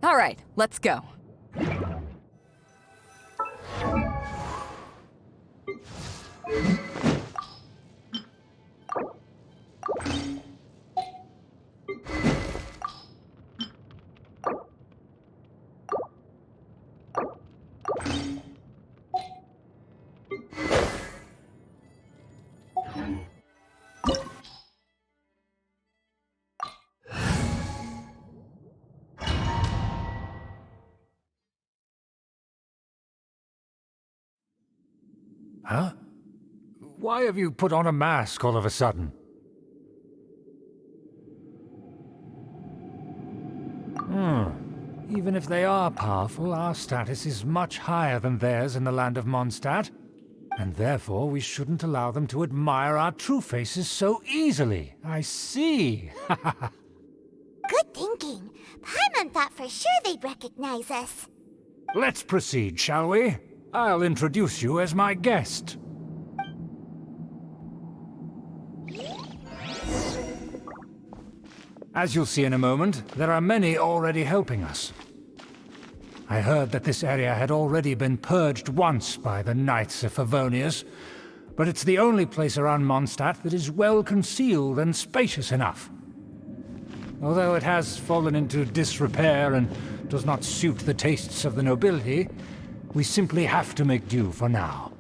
[SPEAKER 11] All right, let's go.
[SPEAKER 4] Huh? Why have you put on a mask all of a sudden? Even if they are powerful, our status is much higher than theirs in the land of Mondstadt. And therefore, we shouldn't allow them to admire our true faces so easily. I see.
[SPEAKER 2] Good thinking. Paimon thought for sure they'd recognize us.
[SPEAKER 4] Let's proceed, shall we? I'll introduce you as my guest. As you'll see in a moment, there are many already helping us. I heard that this area had already been purged once by the Knights of Favonius, but it's the only place around Mondstadt that is well concealed and spacious enough. Although it has fallen into disrepair and does not suit the tastes of the nobility, we simply have to make do for now.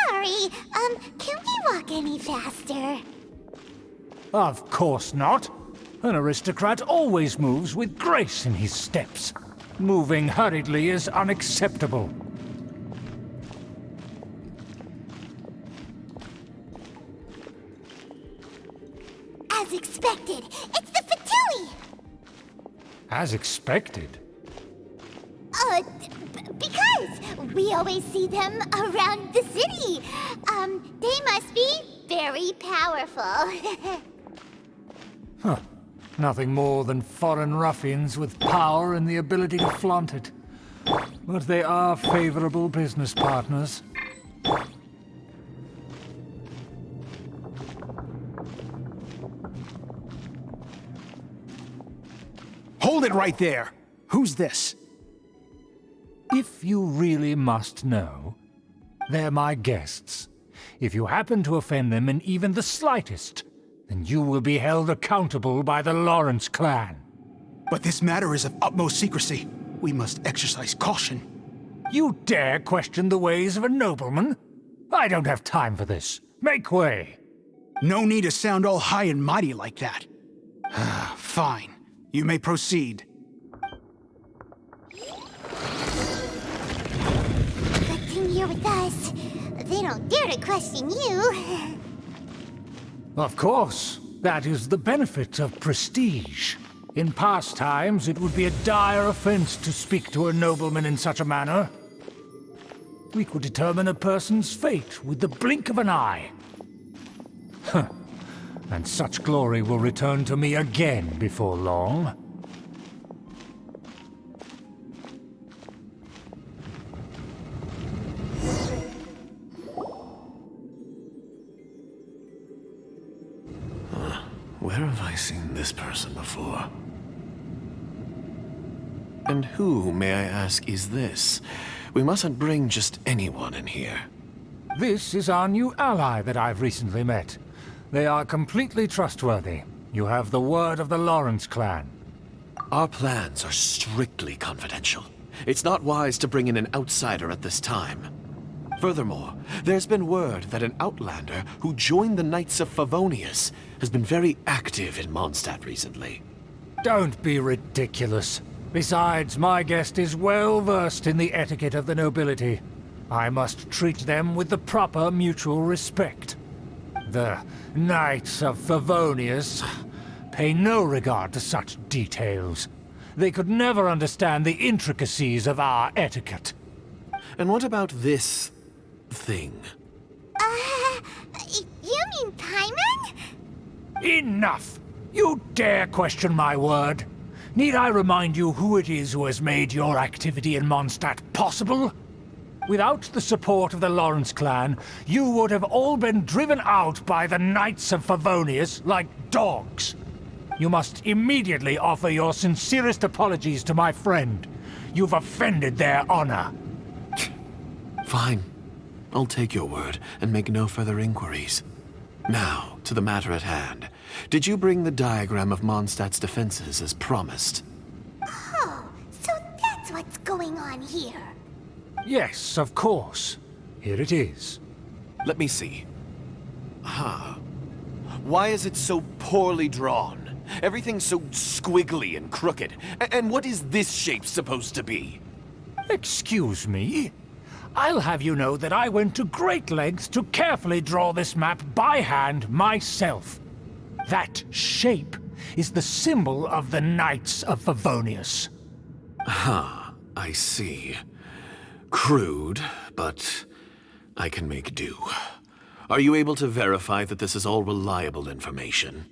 [SPEAKER 2] Sorry, can we walk any faster?
[SPEAKER 4] Of course not. An aristocrat always moves with grace in his steps. Moving hurriedly is unacceptable.
[SPEAKER 2] As expected, it's the Fatui!
[SPEAKER 4] As expected.
[SPEAKER 2] Because we always see them around the city. They must be very powerful.
[SPEAKER 4] Huh. Nothing more than foreign ruffians with power and the ability to flaunt it. But they are favorable business partners.
[SPEAKER 9] Hold it right there! Who's this?
[SPEAKER 4] If you really must know, they're my guests. If you happen to offend them in even the slightest, then you will be held accountable by the Lawrence clan.
[SPEAKER 9] But this matter is of utmost secrecy. We must exercise caution.
[SPEAKER 4] You dare question the ways of a nobleman? I don't have time for this. Make way!
[SPEAKER 9] No need to sound all high and mighty like that. Fine. You may proceed.
[SPEAKER 2] Good thing you're with us. They don't dare to question you.
[SPEAKER 4] Of course. That is the benefit of prestige. In past times, it would be a dire offense to speak to a nobleman in such a manner. We could determine a person's fate with the blink of an eye. Huh. And such glory will return to me again before long.
[SPEAKER 11] Where have I seen this person before? And who, may I ask, is this? We mustn't bring just anyone in here.
[SPEAKER 4] This is our new ally that I've recently met. They are completely trustworthy. You have the word of the Lawrence clan.
[SPEAKER 11] Our plans are strictly confidential. It's not wise to bring in an outsider at this time. Furthermore, there's been word that an outlander who joined the Knights of Favonius has been very active in Mondstadt recently.
[SPEAKER 4] Don't be ridiculous. Besides, my guest is well versed in the etiquette of the nobility. I must treat them with the proper mutual respect. The Knights of Favonius pay no regard to such details. They could never understand the intricacies of our etiquette.
[SPEAKER 11] And what about this thing?
[SPEAKER 2] You mean Paimon?
[SPEAKER 4] Enough! You dare question my word? Need I remind you who it is who has made your activity in Mondstadt possible? Without the support of the Lawrence clan, you would have all been driven out by the Knights of Favonius like dogs. You must immediately offer your sincerest apologies to my friend. You've offended their honor.
[SPEAKER 11] Fine. I'll take your word and make no further inquiries. Now, to the matter at hand. Did you bring the diagram of Mondstadt's defenses as promised?
[SPEAKER 2] Oh, so that's what's going on here.
[SPEAKER 4] Yes, of course. Here it is.
[SPEAKER 11] Let me see. Why is it so poorly drawn? Everything's so squiggly and crooked. And what is this shape supposed to be?
[SPEAKER 4] Excuse me? I'll have you know that I went to great lengths to carefully draw this map by hand myself. That shape is the symbol of the Knights of Favonius.
[SPEAKER 11] I see. Crude, but I can make do. Are you able to verify that this is all reliable information?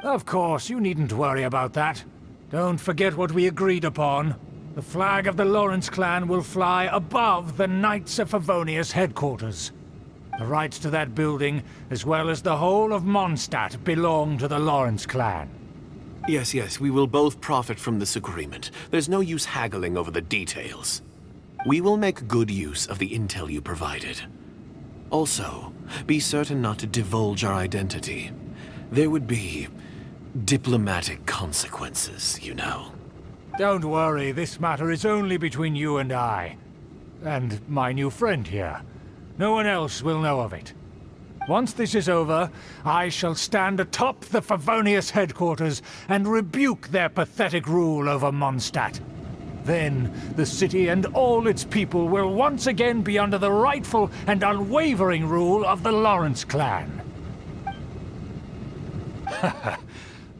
[SPEAKER 4] Of course, you needn't worry about that. Don't forget what we agreed upon. The flag of the Lawrence clan will fly above the Knights of Favonius headquarters. The rights to that building, as well as the whole of Mondstadt, belong to the Lawrence clan.
[SPEAKER 11] Yes, we will both profit from this agreement. There's no use haggling over the details. We will make good use of the intel you provided. Also, be certain not to divulge our identity. There would be diplomatic consequences, you know.
[SPEAKER 4] Don't worry, this matter is only between you and I. And my new friend here. No one else will know of it. Once this is over, I shall stand atop the Favonius headquarters and rebuke their pathetic rule over Mondstadt. Then, the city and all its people will once again be under the rightful and unwavering rule of the Lawrence clan.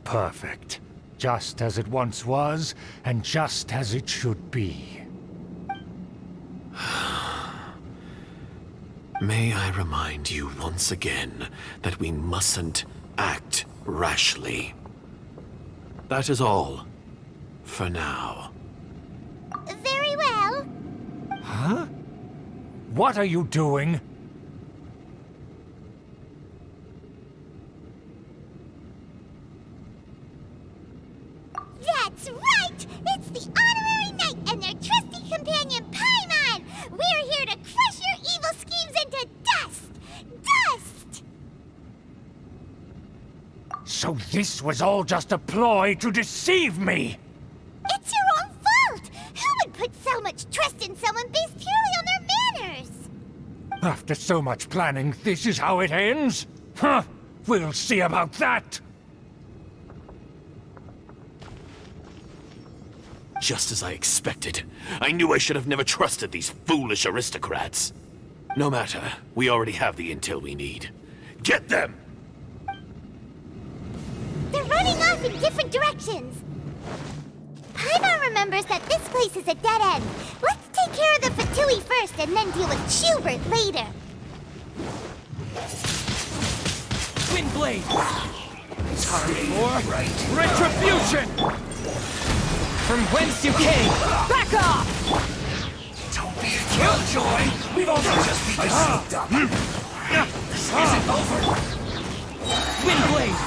[SPEAKER 4] Perfect. Just as it once was, and just as it should be.
[SPEAKER 11] May I remind you once again that we mustn't act rashly. That is all. For now.
[SPEAKER 2] Very well.
[SPEAKER 4] Huh? What are you doing?
[SPEAKER 2] That's right! It's the Honorary Knight and their trusty companion, Paimon! We're here to crush your evil schemes into dust! Dust!
[SPEAKER 4] So this was all just a ploy to deceive me!
[SPEAKER 2] It's your own fault! Who would put so much trust in someone based purely on their manners?
[SPEAKER 4] After so much planning, this is how it ends? Huh! We'll see about that!
[SPEAKER 11] Just as I expected. I knew I should have never trusted these foolish aristocrats. No matter, we already have the intel we need. Get them!
[SPEAKER 2] They're running off in different directions. Paimon remembers that this place is a dead end. Let's take care of the Fatui first and then deal with Schubert later.
[SPEAKER 1] Windblade! Time for retribution! From whence you came! Back off!
[SPEAKER 6] Don't be a killjoy! We've only just begun. This isn't over.
[SPEAKER 1] Windblade!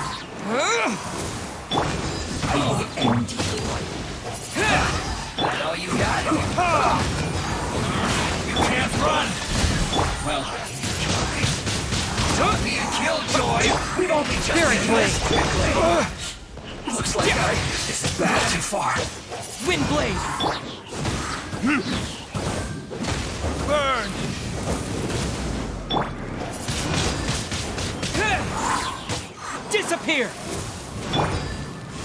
[SPEAKER 6] I will end you. That all you got? You can't run! Well, don't be a killjoy! We've only just begun. Looks like this is bad too far.
[SPEAKER 1] Windblade! Burn! Disappear!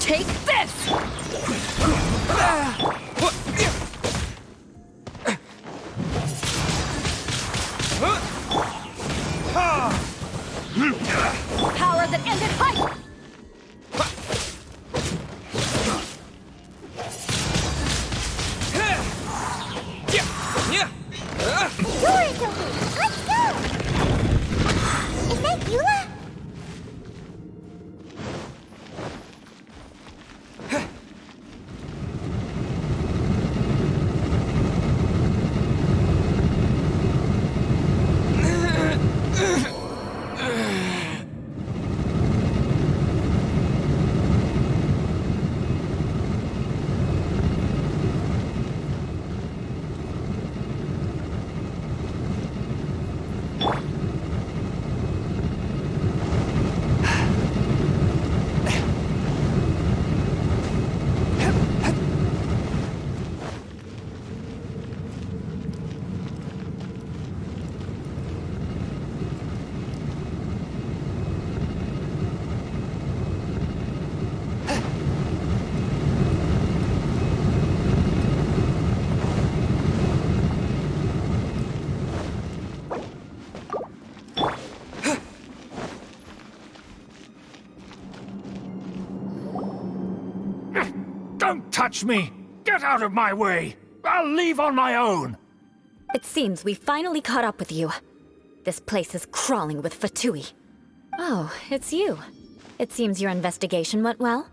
[SPEAKER 1] Take this!
[SPEAKER 7] Power that ended height!
[SPEAKER 2] Door is open! Let's go! Is that Eula?
[SPEAKER 4] Don't touch me! Get out of my way! I'll leave on my own!
[SPEAKER 7] It seems we finally caught up with you. This place is crawling with Fatui. Oh, it's you. It seems your investigation went well.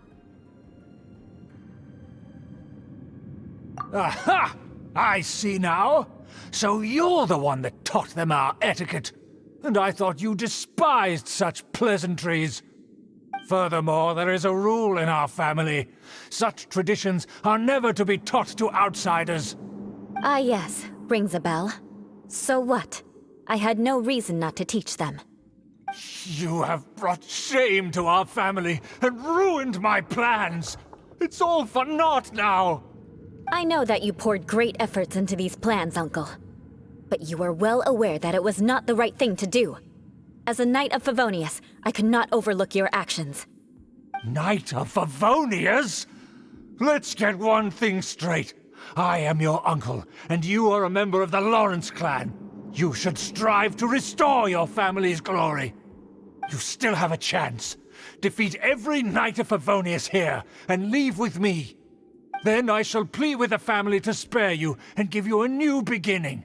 [SPEAKER 4] Aha! I see now. So you're the one that taught them our etiquette. And I thought you despised such pleasantries. Furthermore, there is a rule in our family. Such traditions are never to be taught to outsiders.
[SPEAKER 7] Ah yes, rings a bell. So what? I had no reason not to teach them.
[SPEAKER 4] You have brought shame to our family and ruined my plans. It's all for naught now.
[SPEAKER 7] I know that you poured great efforts into these plans, Uncle. But you are well aware that it was not the right thing to do. As a Knight of Favonius, I could not overlook your actions.
[SPEAKER 4] Knight of Favonius? Let's get one thing straight. I am your uncle, and you are a member of the Lawrence clan. You should strive to restore your family's glory. You still have a chance. Defeat every Knight of Favonius here, and leave with me. Then I shall plead with the family to spare you and give you a new beginning.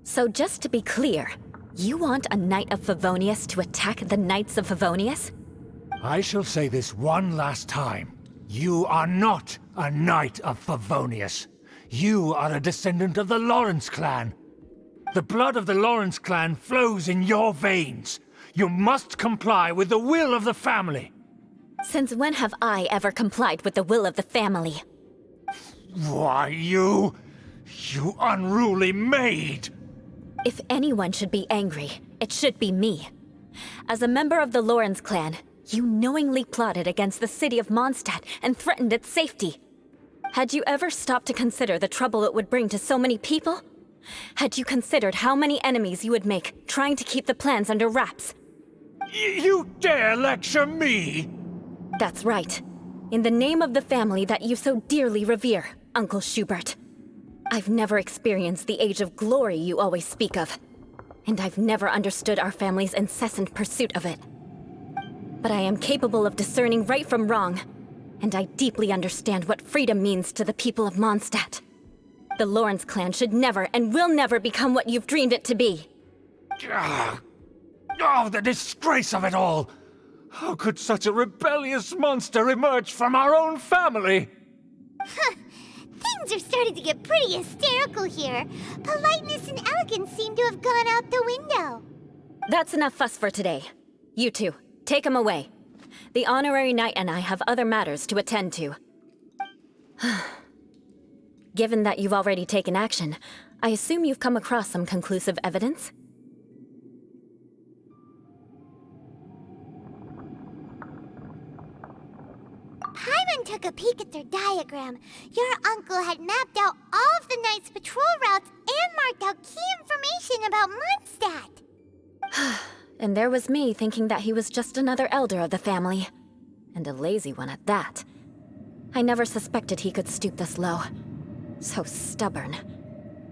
[SPEAKER 7] So just to be clear, you want a Knight of Favonius to attack the Knights of Favonius?
[SPEAKER 4] I shall say this one last time. You are not a Knight of Favonius. You are a descendant of the Lawrence clan. The blood of the Lawrence clan flows in your veins. You must comply with the will of the family.
[SPEAKER 7] Since when have I ever complied with the will of the family?
[SPEAKER 4] Why, you unruly maid!
[SPEAKER 7] If anyone should be angry, it should be me. As a member of the Lawrence clan, you knowingly plotted against the city of Mondstadt and threatened its safety. Had you ever stopped to consider the trouble it would bring to so many people? Had you considered how many enemies you would make trying to keep the plans under wraps?
[SPEAKER 4] You dare lecture me?
[SPEAKER 7] That's right. In the name of the family that you so dearly revere, Uncle Schubert. I've never experienced the age of glory you always speak of. And I've never understood our family's incessant pursuit of it. But I am capable of discerning right from wrong, and I deeply understand what freedom means to the people of Mondstadt. The Lawrence clan should never and will never become what you've dreamed it to be.
[SPEAKER 4] Oh, the disgrace of it all! How could such a rebellious monster emerge from our own family?
[SPEAKER 2] Things are starting to get pretty hysterical here. Politeness and elegance seem to have gone out the window.
[SPEAKER 7] That's enough fuss for today. You two, take him away. The honorary knight and I have other matters to attend to. Given that you've already taken action, I assume you've come across some conclusive evidence?
[SPEAKER 2] Paimon took a peek at their diagram. Your uncle had mapped out all of the Knight's patrol routes and marked out key information about Mondstadt.
[SPEAKER 7] And there was me thinking that he was just another elder of the family. And a lazy one at that. I never suspected he could stoop this low. So stubborn.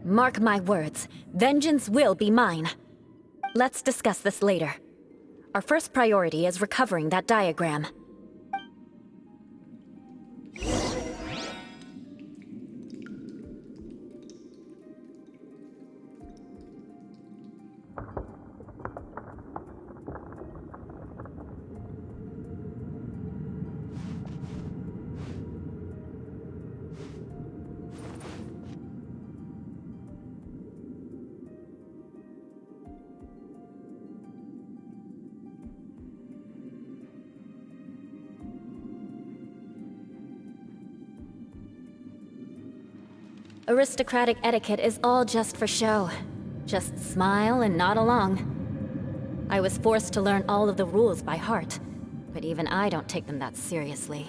[SPEAKER 7] Mark my words, vengeance will be mine. Let's discuss this later. Our first priority is recovering that diagram. Aristocratic etiquette is all just for show. Just smile and nod along. I was forced to learn all of the rules by heart, but even I don't take them that seriously.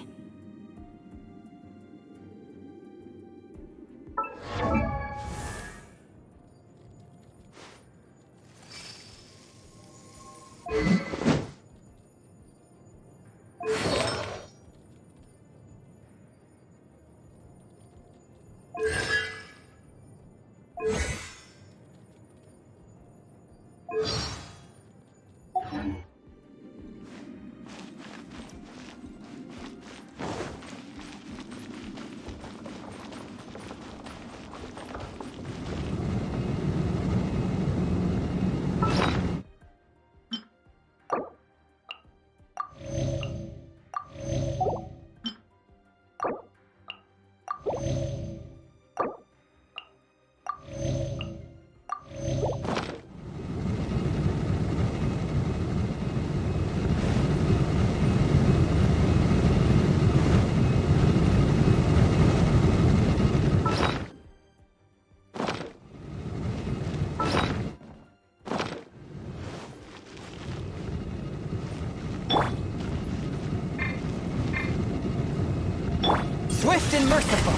[SPEAKER 1] Swift and merciful.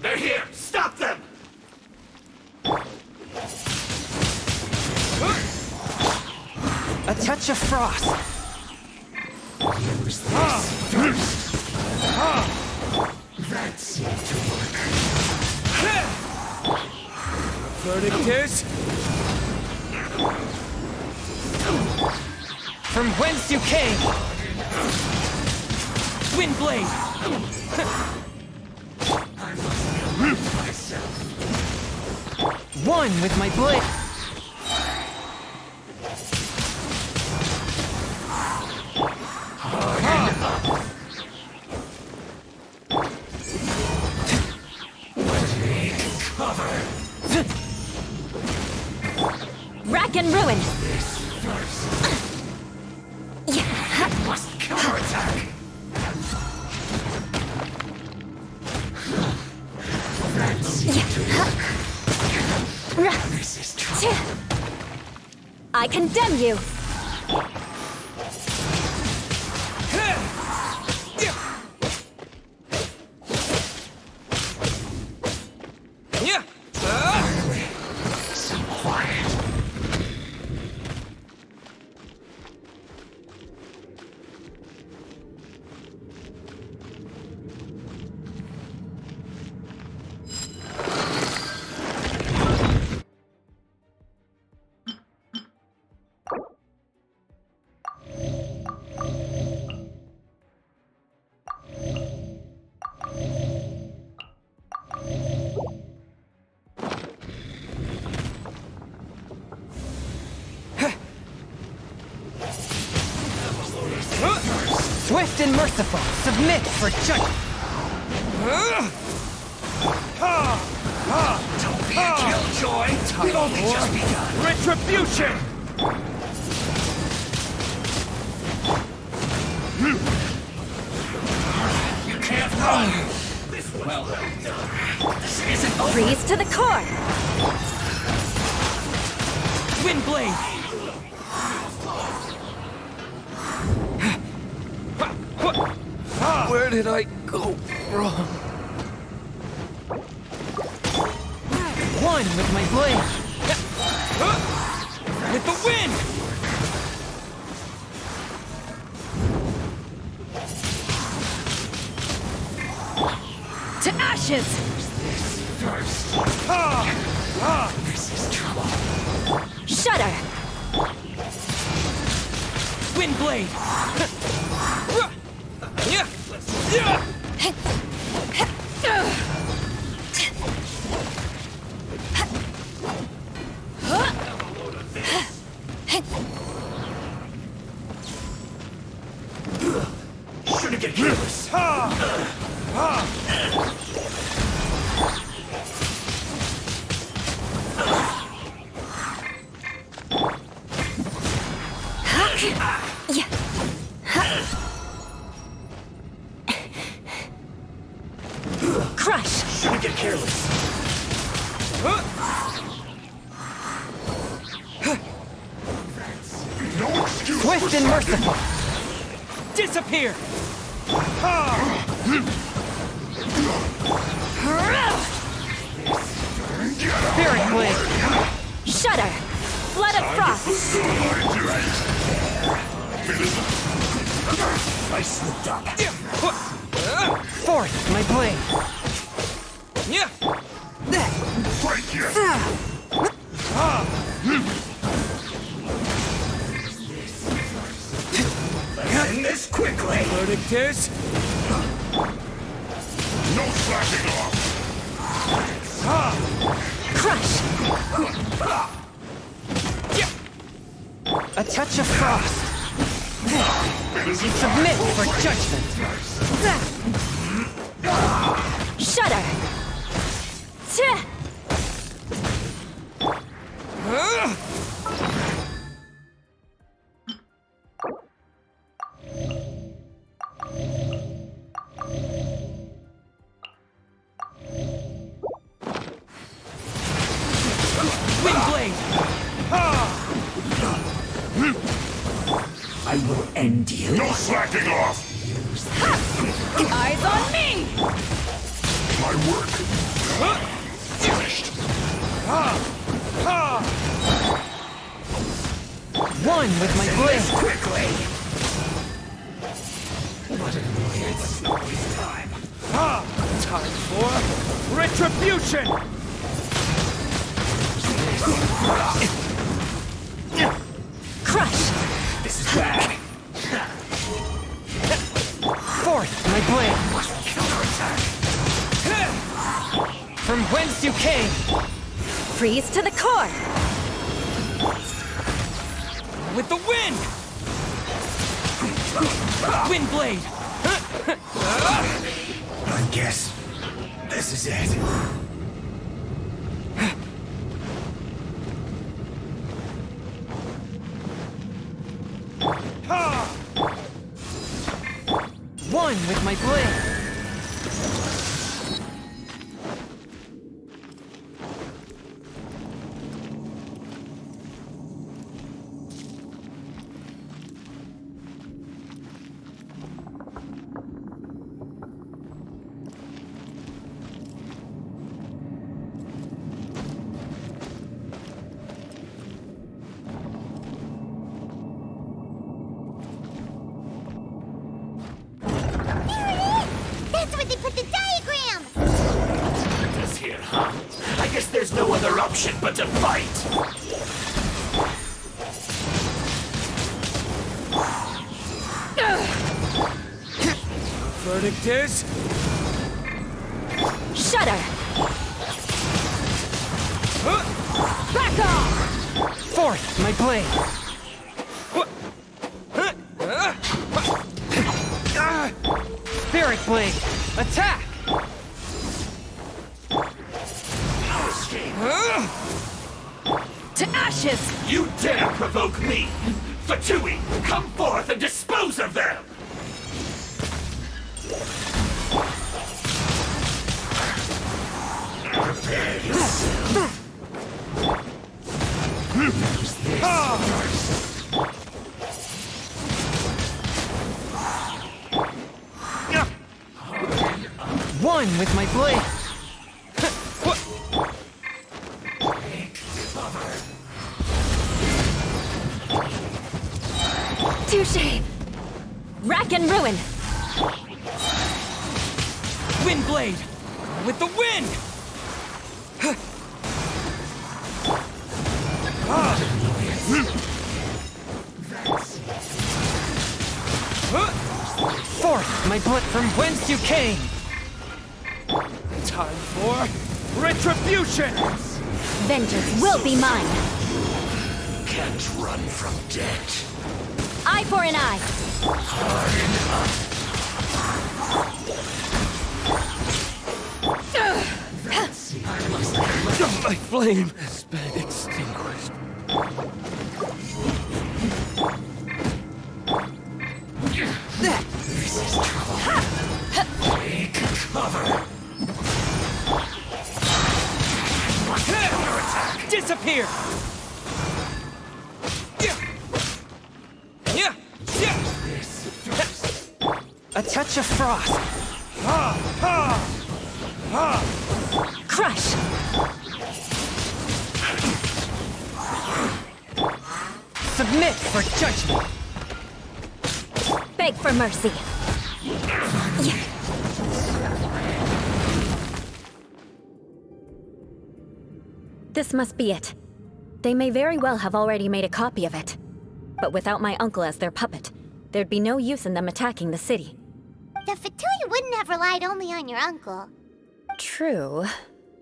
[SPEAKER 6] They're here! Stop them!
[SPEAKER 1] A touch of frost.
[SPEAKER 6] That seemed to work.
[SPEAKER 1] Verdict is... From whence you came! Wind blade! One with my blade!
[SPEAKER 7] Rack and ruin!
[SPEAKER 6] Must counterattack! That seemed to work. This is trouble.
[SPEAKER 7] I condemn you!
[SPEAKER 6] So quiet.
[SPEAKER 1] Swift and merciful, submit for judgment.
[SPEAKER 6] Don't be a killjoy! We've only just begun!
[SPEAKER 1] Retribution!
[SPEAKER 6] You can't run! Well done. This isn't over!
[SPEAKER 7] Freeze to the core!
[SPEAKER 1] Wind blade!
[SPEAKER 11] Where did I go wrong?
[SPEAKER 1] One with my blade! With the wind! To ashes!
[SPEAKER 6] First. This is trouble.
[SPEAKER 7] Shudder!
[SPEAKER 1] Wind blade!
[SPEAKER 6] Shouldn't get careless.
[SPEAKER 7] Crush!
[SPEAKER 6] Shouldn't get careless. No excuse.
[SPEAKER 1] Swift and merciful! Disappear! Spirit blade!
[SPEAKER 7] Shudder! Flood of frost!
[SPEAKER 6] I slipped up.
[SPEAKER 1] Forth my blade!
[SPEAKER 6] Right here. Let's end this quickly.
[SPEAKER 1] Verdict is...
[SPEAKER 6] No slacking off.
[SPEAKER 7] Crush!
[SPEAKER 1] A touch of frost! Submit for judgment!
[SPEAKER 7] Shudder! Tch!
[SPEAKER 1] Wind blade!
[SPEAKER 6] I will end you.
[SPEAKER 12] No slacking off!
[SPEAKER 1] Eyes on me!
[SPEAKER 12] My work finished.
[SPEAKER 1] One with my blade.
[SPEAKER 6] Quickly! What an waste of time.
[SPEAKER 1] Time for retribution!
[SPEAKER 3] Crush!
[SPEAKER 6] This is bad.
[SPEAKER 1] Fourth, my blade.
[SPEAKER 6] Counterattack.
[SPEAKER 1] From whence you came.
[SPEAKER 7] Freeze to the core!
[SPEAKER 1] With the wind! Wind blade!
[SPEAKER 6] I guess this is it.
[SPEAKER 1] One with my blade.
[SPEAKER 2] That's where they put the diagram!
[SPEAKER 6] This here, huh? I guess there's no other option but to fight.
[SPEAKER 1] Verdict is...
[SPEAKER 7] Shudder!
[SPEAKER 1] Back off! Fourth, my blade. Spirit blade, attack!
[SPEAKER 3] To ashes!
[SPEAKER 6] You dare provoke me! Fatui, come forth and dispose of them! Prepare yourself.
[SPEAKER 1] One with my blade.
[SPEAKER 7] Touche! Rack and ruin!
[SPEAKER 1] Wind blade! With the wind! Fourth, my blade from whence you came! Time for retribution!
[SPEAKER 7] Vengeance will be mine!
[SPEAKER 6] Can't run from death.
[SPEAKER 7] Eye for an eye!
[SPEAKER 1] My flame has been extinguished.
[SPEAKER 6] This is trouble. Take cover. Counterattack.
[SPEAKER 1] Disappear! A touch of frost.
[SPEAKER 7] Crush!
[SPEAKER 1] Submit for judgment.
[SPEAKER 7] Beg for mercy. This must be it. They may very well have already made a copy of it. But without my uncle as their puppet, there'd be no use in them attacking the city.
[SPEAKER 2] The Fatui wouldn't have relied only on your uncle.
[SPEAKER 7] True.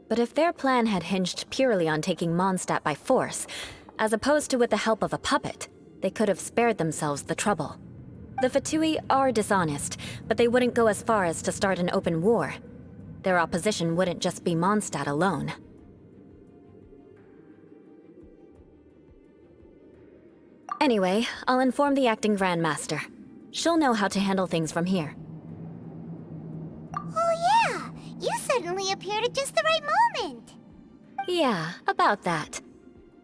[SPEAKER 7] But if their plan had hinged purely on taking Mondstadt by force, as opposed to with the help of a puppet, they could have spared themselves the trouble. The Fatui are dishonest, but they wouldn't go as far as to start an open war. Their opposition wouldn't just be Mondstadt alone. Anyway, I'll inform the acting Grandmaster. She'll know how to handle things from here.
[SPEAKER 2] Oh yeah, you suddenly appeared at just the right moment.
[SPEAKER 7] Yeah, about that.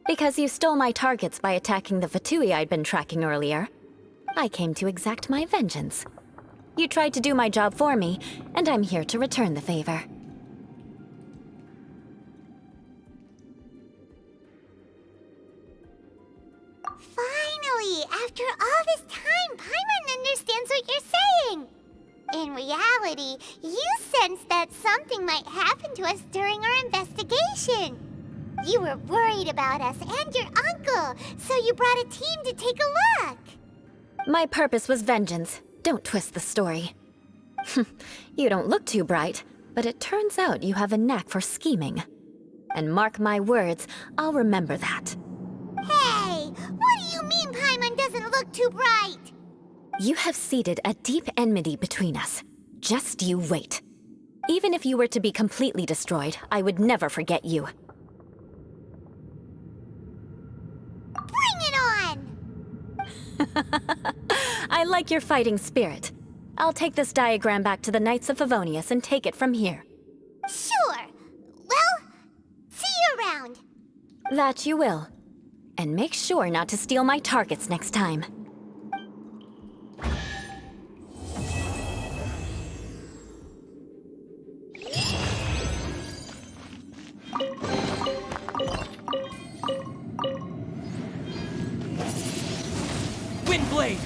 [SPEAKER 7] Because you stole my targets by attacking the Fatui I'd been tracking earlier. I came to exact my vengeance. You tried to do my job for me, and I'm here to return the favor.
[SPEAKER 2] Finally, after all this time, Paimon understands what you're saying. In reality, you sensed that something might happen to us during our investigation. You were worried about us and your uncle, so you brought a team to take a look.
[SPEAKER 7] My purpose was vengeance. Don't twist the story. You don't look too bright, but it turns out you have a knack for scheming. And mark my words, I'll remember that.
[SPEAKER 2] Hey, what do you mean Paimon doesn't look too bright?
[SPEAKER 7] You have seeded a deep enmity between us. Just you wait. Even if you were to be completely destroyed, I would never forget you.
[SPEAKER 2] Bring it on!
[SPEAKER 7] I like your fighting spirit. I'll take this diagram back to the Knights of Favonius and take it from here.
[SPEAKER 2] Sure. Well, see you around.
[SPEAKER 7] That you will. And make sure not to steal my targets next time.
[SPEAKER 1] Windblade!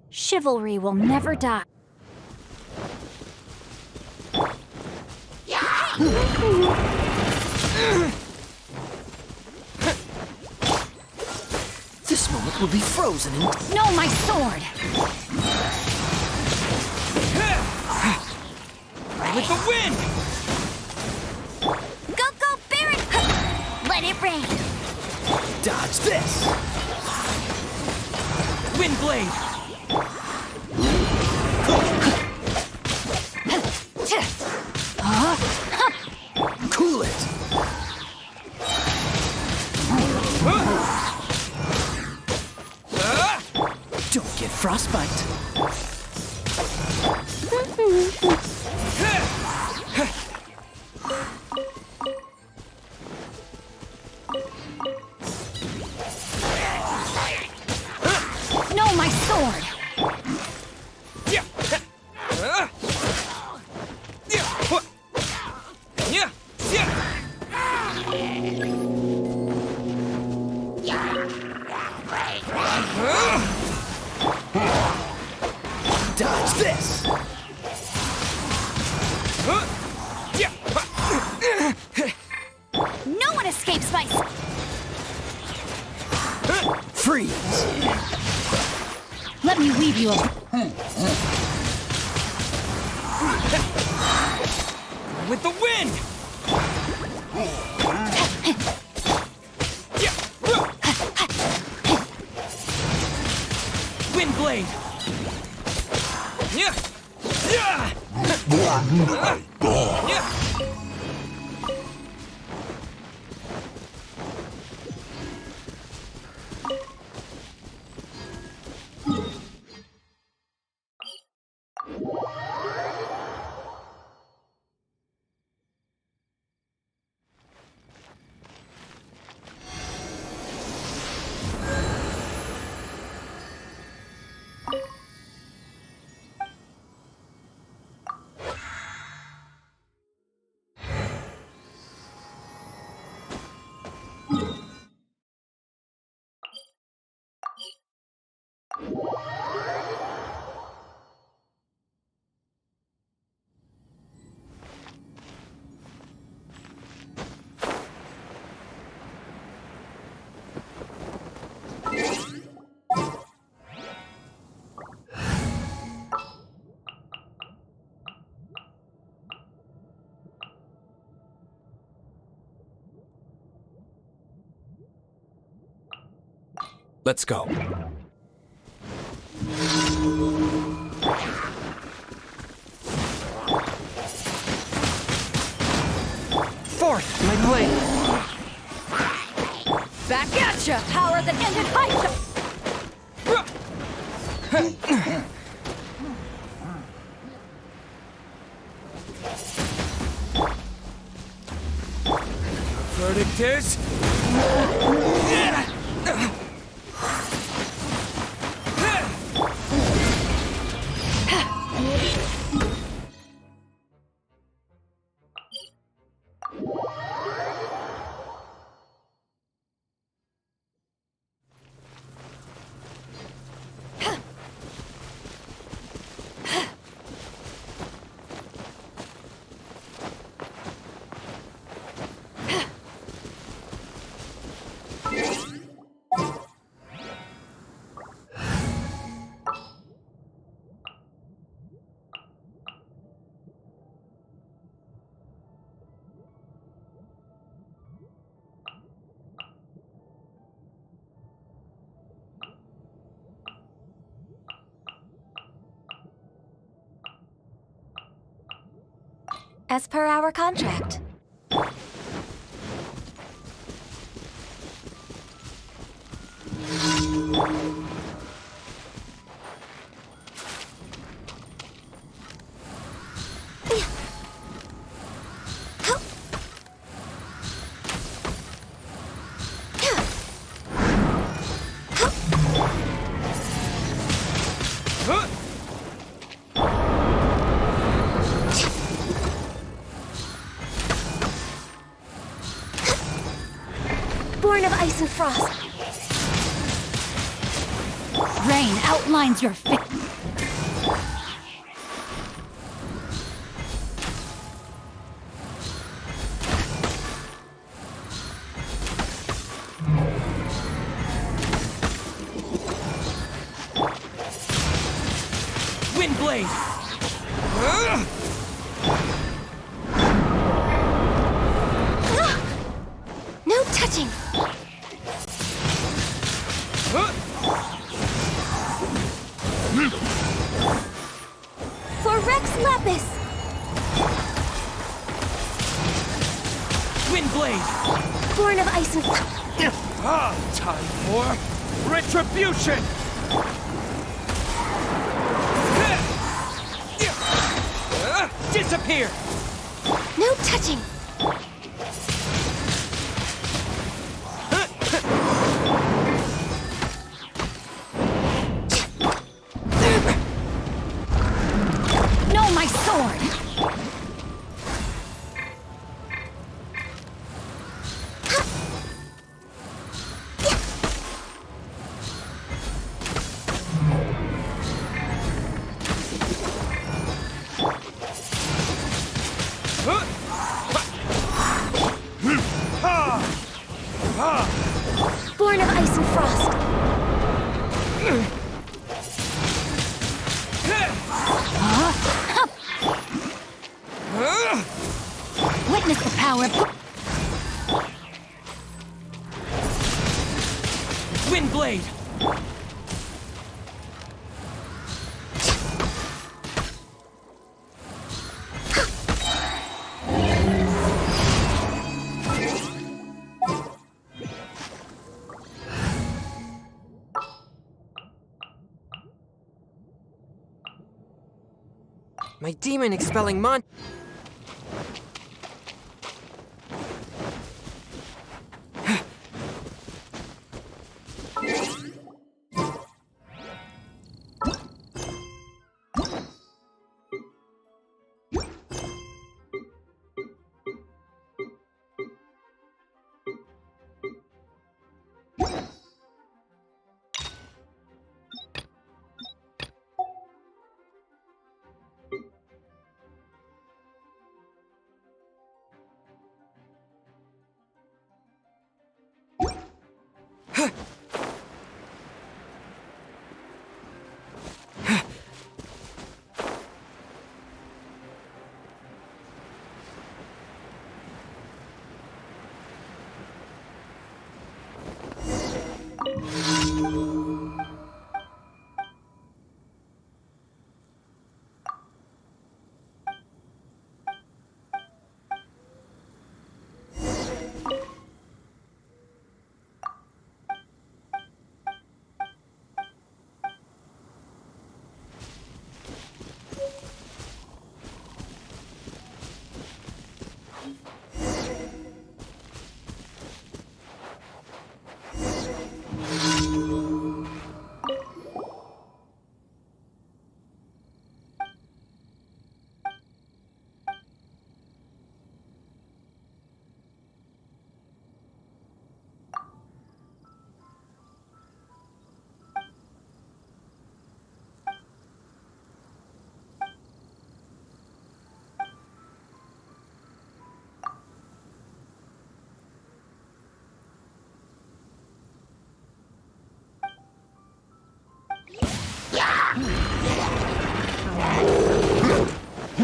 [SPEAKER 5] Chivalry will never die.
[SPEAKER 1] This moment will be frozen in...
[SPEAKER 5] No, my sword!
[SPEAKER 1] With the wind!
[SPEAKER 5] Go, go, Baron! Let it rain!
[SPEAKER 1] Dodge this! Windblade! Cool it! Don't get frostbite.
[SPEAKER 5] No, my sword!
[SPEAKER 1] Dodge this!
[SPEAKER 5] No one escapes my...
[SPEAKER 1] Freeze!
[SPEAKER 5] Let me weave you a...
[SPEAKER 1] With the wind! Windblade! Yeah! Let's go. Forth, my blade!
[SPEAKER 3] Back at ya! Power that ended height!
[SPEAKER 1] Verdict is...
[SPEAKER 3] As per our contract.
[SPEAKER 7] Born of ice and frost.
[SPEAKER 3] Rain outlines your fate.
[SPEAKER 1] Windblade!
[SPEAKER 7] No touching. For Rex Lapis.
[SPEAKER 1] Windblade!
[SPEAKER 7] Born of ice and frost.
[SPEAKER 1] Time for retribution! Disappear!
[SPEAKER 7] No touching.
[SPEAKER 3] No, my sword!
[SPEAKER 7] Born of ice and frost.
[SPEAKER 3] Witness the power of...
[SPEAKER 1] Windblade!
[SPEAKER 13] My demon expelling mon-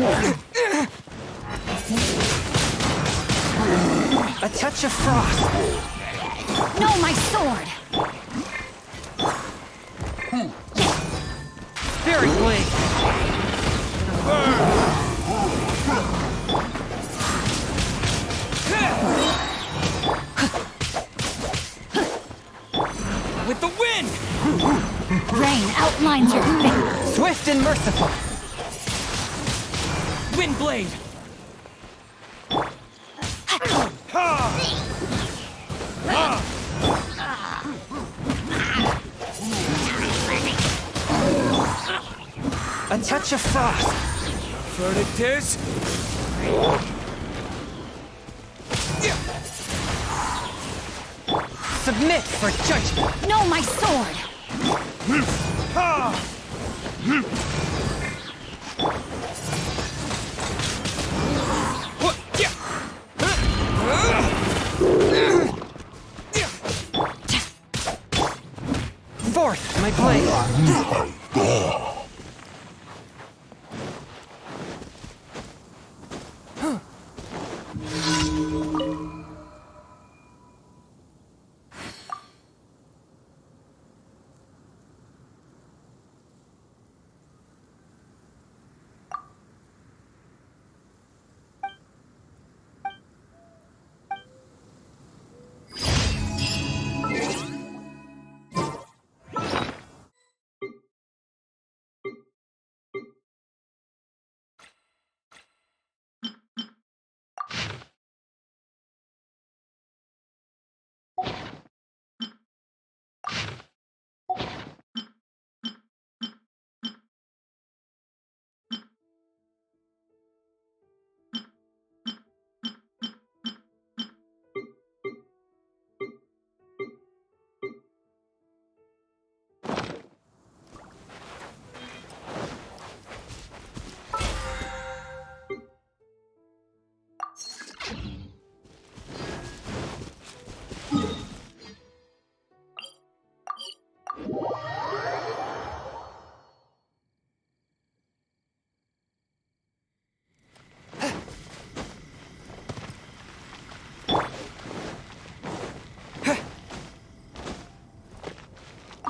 [SPEAKER 13] A touch of frost.
[SPEAKER 3] No, my sword!
[SPEAKER 13] Spirit blade.
[SPEAKER 1] With the wind!
[SPEAKER 3] Rain outlines your fate.
[SPEAKER 13] Swift and merciful.
[SPEAKER 1] Wind blade!
[SPEAKER 13] A touch of frost.
[SPEAKER 1] Verdict is...
[SPEAKER 13] Submit for judgment.
[SPEAKER 3] No, my sword!
[SPEAKER 13] Forth, my blade.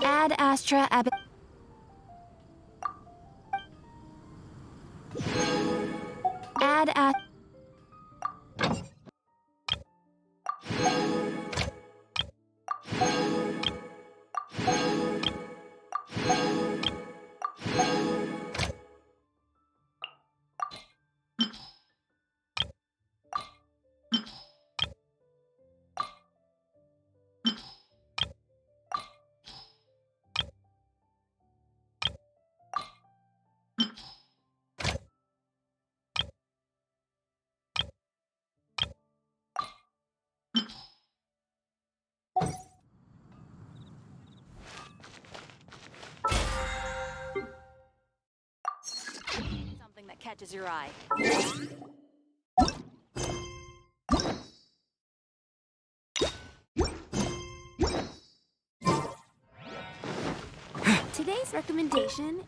[SPEAKER 5] Ad Astra Ab... Ad Astra...
[SPEAKER 3] Something that catches your eye.
[SPEAKER 10] Today's recommendation